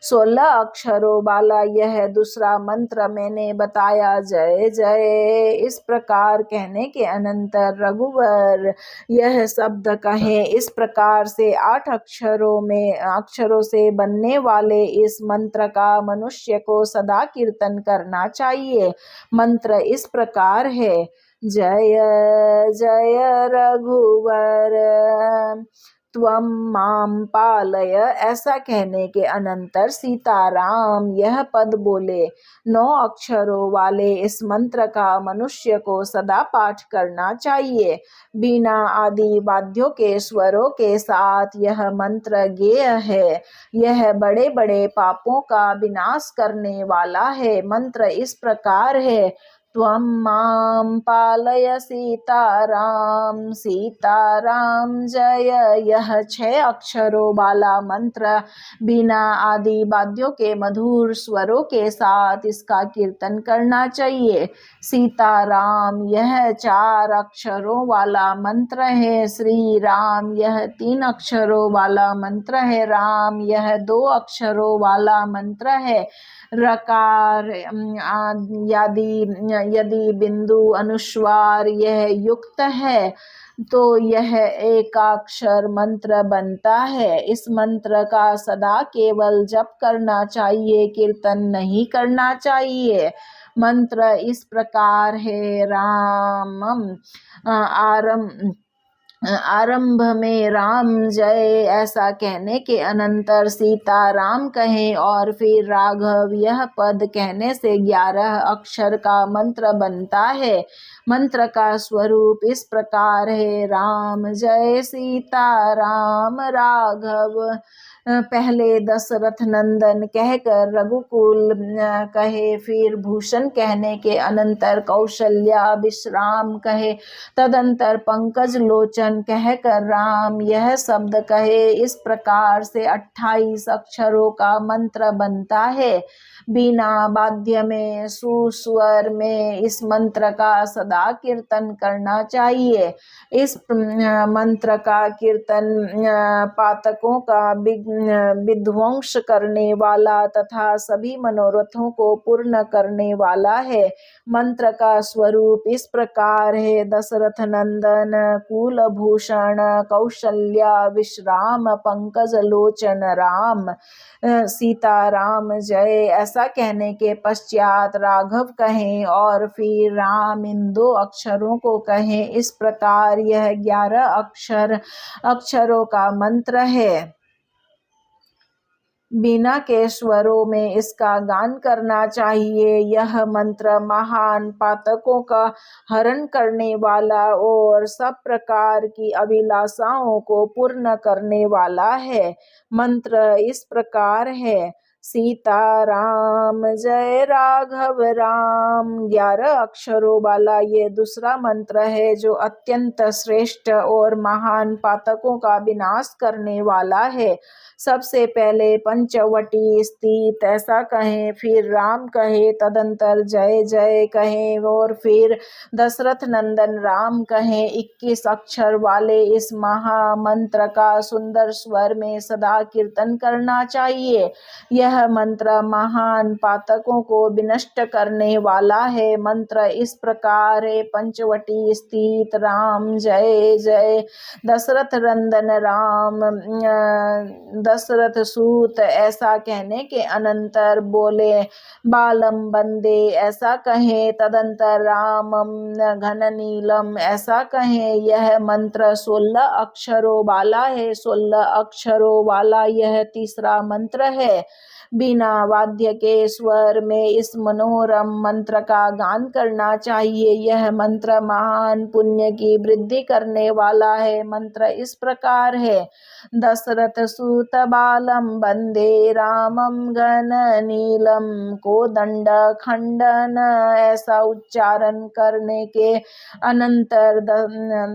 16 अक्षरों वाला यह दूसरा मंत्र मैंने बताया। जय जय। इस प्रकार कहने के अनंतर रघुवर यह शब्द कहें। इस प्रकार से 8 अक्षरों से बनने वाले इस मंत्र का मनुष्य को सदा कीर्तन करना चाहिए। मंत्र इस प्रकार है। जय जय रघुवर त्वं मां पालय। ऐसा कहने के अनंतर सीताराम यह पद बोले। 9 अक्षरों वाले इस मंत्र का मनुष्य को सदा पाठ करना चाहिए। बीना आदि वाद्यों के स्वरों के साथ यह मंत्र गेय है। यह बड़े बड़े पापों का विनाश करने वाला है। मंत्र इस प्रकार है। त्वं मां पालय सीताराम। सीताराम जय। यह 6 अक्षरों वाला मंत्र बिना आदि वाद्यों के मधुर स्वरों के साथ इसका कीर्तन करना चाहिए। सीताराम यह 4 अक्षरों वाला मंत्र है। श्री राम यह 3 अक्षरों वाला मंत्र है। राम यह 2 अक्षरों वाला मंत्र है। रकार यदि बिंदु अनुस्वार यह युक्त है तो यह एकाक्षर मंत्र बनता है। इस मंत्र का सदा केवल जप करना चाहिए, कीर्तन नहीं करना चाहिए। मंत्र इस प्रकार है। आरंभ में राम जय ऐसा कहने के अनंतर सीताराम कहें और फिर राघव यह पद कहने से 11 अक्षर का मंत्र बनता है। मंत्र का स्वरूप इस प्रकार है। राम जय सीताराम राघव। पहले दशरथ नंदन कहकर रघुकुल कहे, फिर भूषण कहने के अनंतर कौशल्या विश्राम कहे, तदंतर पंकज लोचन कहकर राम यह शब्द कहे। इस प्रकार से 28 अक्षरों का मंत्र बनता है। बिना वाद्य में सुस्वर में इस मंत्र का सदा कीर्तन करना चाहिए। इस मंत्र का कीर्तन पातकों का विध्वंस करने वाला तथा सभी मनोरथों को पूर्ण करने वाला है। मंत्र का स्वरूप इस प्रकार है। दशरथ नंदन कुलभूषण कौशल्या विश्राम पंकज लोचन राम। सीताराम जय ऐसा कहने के पश्चात राघव कहें और फिर राम इन 2 अक्षरों को कहें। इस प्रकार यह 11 अक्षरों का मंत्र है। बिना के स्वरों में इसका गान करना चाहिए। यह मंत्र महान पातकों का हरण करने वाला और सब प्रकार की अभिलाषाओं को पूर्ण करने वाला है। मंत्र इस प्रकार है। सीताराम जय राघव राम। 11 अक्षरों वाला ये दूसरा मंत्र है जो अत्यंत श्रेष्ठ और महान पातकों का विनाश करने वाला है। सबसे पहले पंचवटी स्थित ऐसा कहें, फिर राम कहे, तदंतर जय जय कहें और फिर दशरथ नंदन राम कहें। 21 अक्षर वाले इस महामंत्र का सुंदर स्वर में सदा कीर्तन करना चाहिए। यह मंत्र महान पातकों को विनष्ट करने वाला है। मंत्र इस प्रकार है। पंचवटी स्थित राम जय जय। दशरथ नंदन राम दशरथ सूत ऐसा कहने के अनंतर बोले बालम बंदे ऐसा कहें, तदंतर रामम घन नीलम ऐसा कहें। यह मंत्र 16 अक्षरों वाला है। 16 अक्षरों वाला यह तीसरा मंत्र है। बिना वाद्य के स्वर में इस मनोरम मंत्र का गान करना चाहिए। यह मंत्र महान पुण्य की वृद्धि करने वाला है। मंत्र इस प्रकार है। दशरथ सुत बालम वंदे रामम गण नीलम कोदंड खंडन। ऐसा उच्चारण करने के अनंतर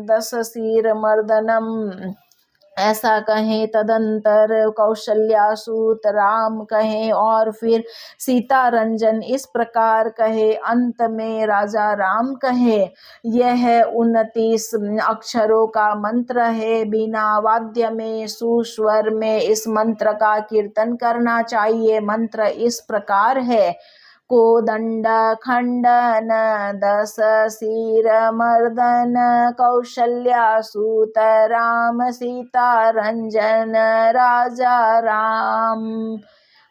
दस शीर मर्दनम ऐसा कहें, तदंतर कौशल्यासूत राम कहें और फिर सीता रंजन इस प्रकार कहे, अंत में राजा राम कहे। यह 29 अक्षरों का मंत्र है। बिना वाद्य में सुस्वर में इस मंत्र का कीर्तन करना चाहिए। मंत्र इस प्रकार है। कोदंड खंडन दस शीर मर्दन कौशल्यासूत राम सीता रंजन राजा राम।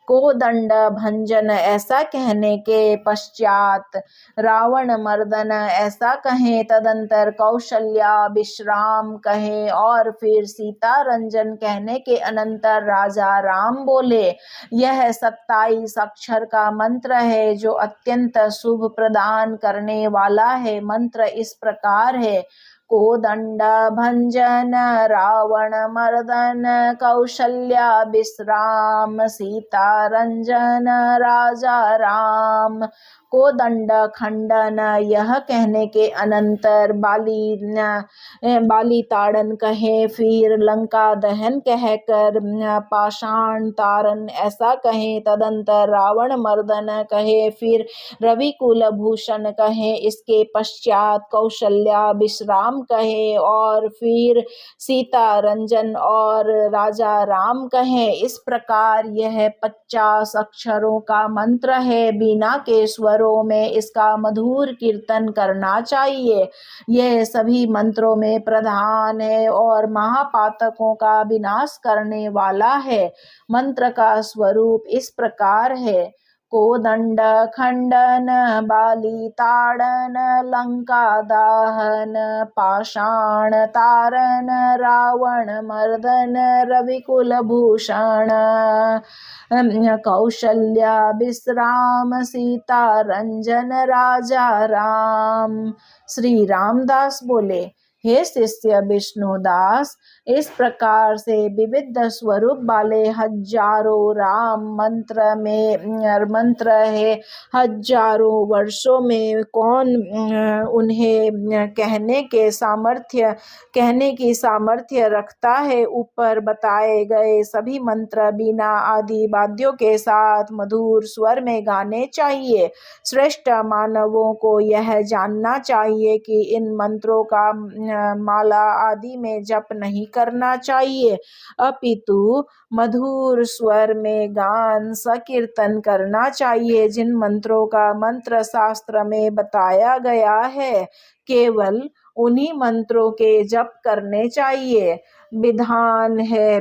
कोदंड भंजन ऐसा कहने के पश्चात रावण मर्दन ऐसा कहें, तदंतर कौशल्या विश्राम कहे और फिर सीता रंजन कहने के अनंतर राजा राम बोले। यह 27 अक्षर का मंत्र है जो अत्यंत शुभ प्रदान करने वाला है। मंत्र इस प्रकार है। कोदंड भंजन रावण मर्दन कौशल्या विश्राम सीता रंजन राजा राम। कोदंड खंडन यह कहने के अनंतर बाली ताड़न कहे, फिर लंका दहन कहकर पाषाण तारन ऐसा कहे, तदंतर रावण मर्दन कहे, फिर रविकुल भूषण कहे, इसके पश्चात कौशल्या विश्राम कहे और फिर सीता रंजन और राजा राम कहे। इस प्रकार यह 50 अक्षरों का मंत्र है। बिना के स्वरों में इसका मधुर कीर्तन करना चाहिए। यह सभी मंत्रों में प्रधान है और महापातकों का विनाश करने वाला है। मंत्र का स्वरूप इस प्रकार है। कोदंड खंडन बाली ताड़न लंका दाहन पाषाण तारन रावण मर्दन रविकुल भूषण कौशल्या विश्राम सीता रंजन राजा राम। श्री रामदास बोले, हे शिष्य विष्णुदास, इस प्रकार से विविध स्वरूप वाले हजारों राम मंत्र है। हजारों वर्षों में कौन उन्हें कहने की सामर्थ्य रखता है। ऊपर बताए गए सभी मंत्र बिना आदि वाद्यों के साथ मधुर स्वर में गाने चाहिए। श्रेष्ठ मानवों को यह जानना चाहिए कि इन मंत्रों का माला आदि में जप नहीं करना चाहिए, अपितु मधुर स्वर में गान संकीर्तन करना चाहिए। जिन मंत्रों का मंत्र शास्त्र में बताया गया है, केवल उन्हीं मंत्रों के जप करने चाहिए। विधान है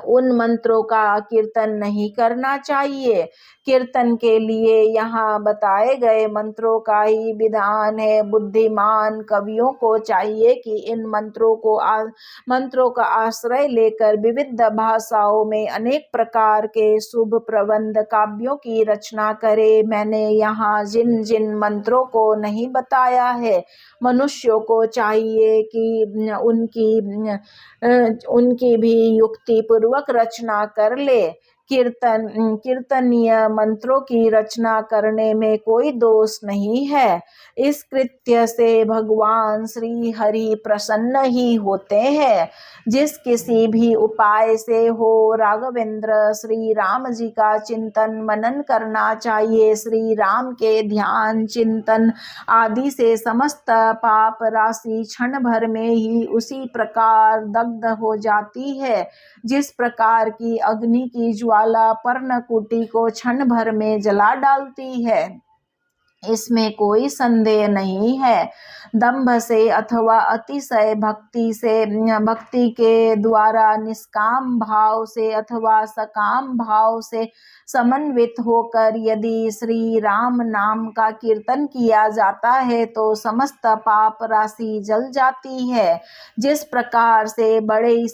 उन मंत्रों का कीर्तन नहीं करना चाहिए। कीर्तन के लिए यहाँ बताए गए मंत्रों का ही विधान है। बुद्धिमान कवियों को चाहिए कि इन मंत्रों का आश्रय लेकर विविध भाषाओं में अनेक प्रकार के शुभ प्रबंध काव्यों की रचना करे। मैंने यहाँ जिन जिन मंत्रों को नहीं बताया है, मनुष्यों को चाहिए कि उनकी भी युक्ति पूर्वक रचना कर ले। कीर्तनीय मंत्रों की रचना करने में कोई दोष नहीं है। इस कृत्य से भगवान श्री हरि प्रसन्न ही होते हैं। जिस किसी भी उपाय से हो, राघवेंद्र श्री राम जी का चिंतन मनन करना चाहिए। श्री राम के ध्यान चिंतन आदि से समस्त पाप राशि क्षण भर में ही उसी प्रकार दग्ध हो जाती है, जिस प्रकार की अग्नि की ज्वाला पर्णकुटी को क्षण भर में जला डालती है। इसमें कोई संदेह नहीं है। दंभ से अथवा अतिशय भक्ति के द्वारा निष्काम भाव से अथवा सकाम भाव से समन्वित होकर यदि श्री राम नाम का कीर्तन किया जाता है तो समस्त पाप राशि जल जाती है। जिस प्रकार से बड़ी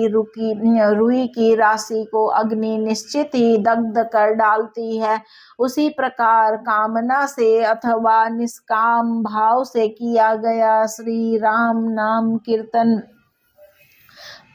रुई की राशि को अग्नि निश्चित ही दग्ध कर डालती है, उसी प्रकार कामना से अथवा निष्काम भाव से किया गया श्री राम नाम कीर्तन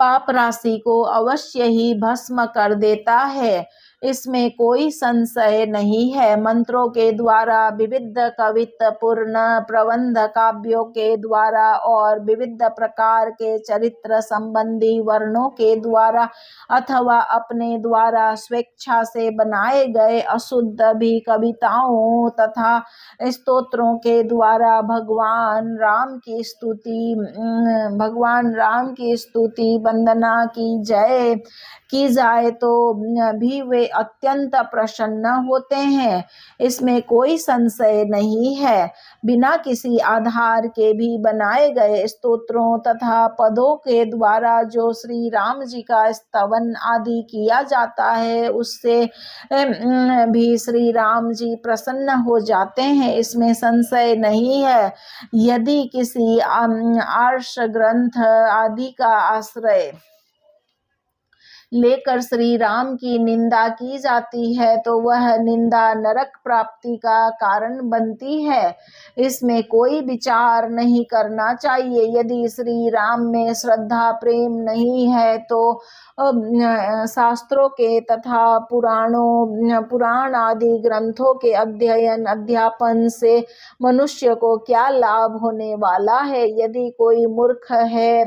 पाप राशि को अवश्य ही भस्म कर देता है। इसमें कोई संशय नहीं है। मंत्रों के द्वारा, विविध कवित्वपूर्ण प्रबंध काव्यों के द्वारा और विविध प्रकार के चरित्र संबंधी वर्णों के द्वारा अथवा अपने द्वारा स्वेच्छा से बनाए गए अशुद्ध भी कविताओं तथा स्तोत्रों के द्वारा भगवान राम की स्तुति वंदना की जाए तो भी वे अत्यंत प्रसन्न होते हैं। इसमें कोई संशय नहीं है। बिना किसी आधार के भी बनाए गए स्तोत्रों तथा पदों के द्वारा जो श्री राम जी का स्तवन आदि किया जाता है, उससे भी श्री राम जी प्रसन्न हो जाते हैं। इसमें संशय नहीं है। यदि किसी आर्ष ग्रंथ आदि का आश्रय लेकर श्री राम की निंदा की जाती है तो वह निंदा नरक प्राप्ति का कारण बनती है। इसमें कोई विचार नहीं करना चाहिए। यदि श्री राम में श्रद्धा प्रेम नहीं है तो शास्त्रों के तथा पुराण आदि ग्रंथों के अध्यापन से मनुष्य को क्या लाभ होने वाला है। यदि कोई मूर्ख है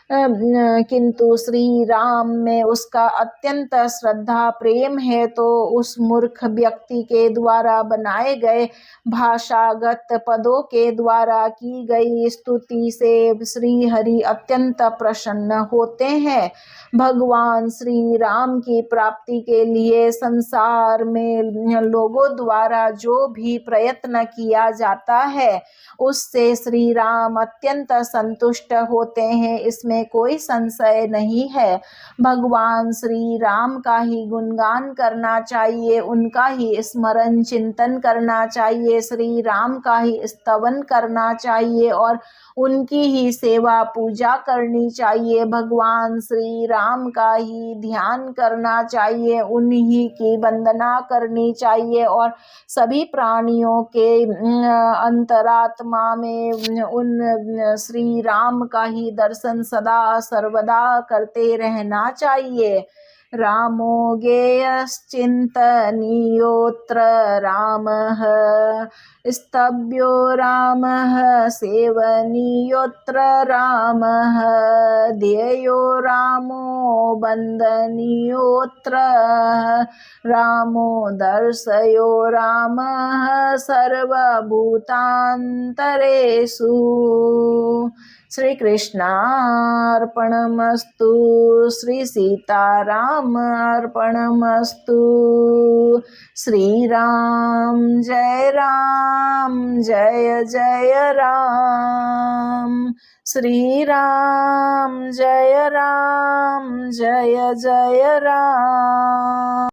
किंतु श्री राम में उसका अत्यंत श्रद्धा प्रेम है तो उस मूर्ख व्यक्ति के द्वारा बनाए गए भाषागत पदों के द्वारा की गई स्तुति से श्री हरि अत्यंत प्रसन्न होते हैं। भगवान श्री राम की प्राप्ति के लिए संसार में लोगों द्वारा जो भी प्रयत्न किया जाता है उससे श्री राम अत्यंत संतुष्ट होते हैं। इसमें कोई संशय नहीं है। भगवान श्री राम का ही गुणगान करना चाहिए, उनका ही स्मरण चिंतन करना चाहिए, श्री राम का ही स्तवन करना चाहिए और उनकी ही सेवा पूजा करनी चाहिए। भगवान श्री राम का ही ध्यान करना चाहिए, उन्हीं की वंदना करनी चाहिए और सभी प्राणियों के अंतरात्मा में उन श्री राम का ही दर्शन सदा सर्वदा करते रहना चाहिए। रामो गेयश्चिन्तनीयोऽत्र रामः स्तव्यो रामः सेवनीयोऽत्र रामः ध्येयो रामो वन्दनीयोऽत्र रामो दर्शयो रामः सर्वभूतान्तरेषु। श्री कृष्णार्पणमस्तु। श्री सीताराम अर्पणमस्तु। श्री राम जय जय राम। श्री राम जय जय राम।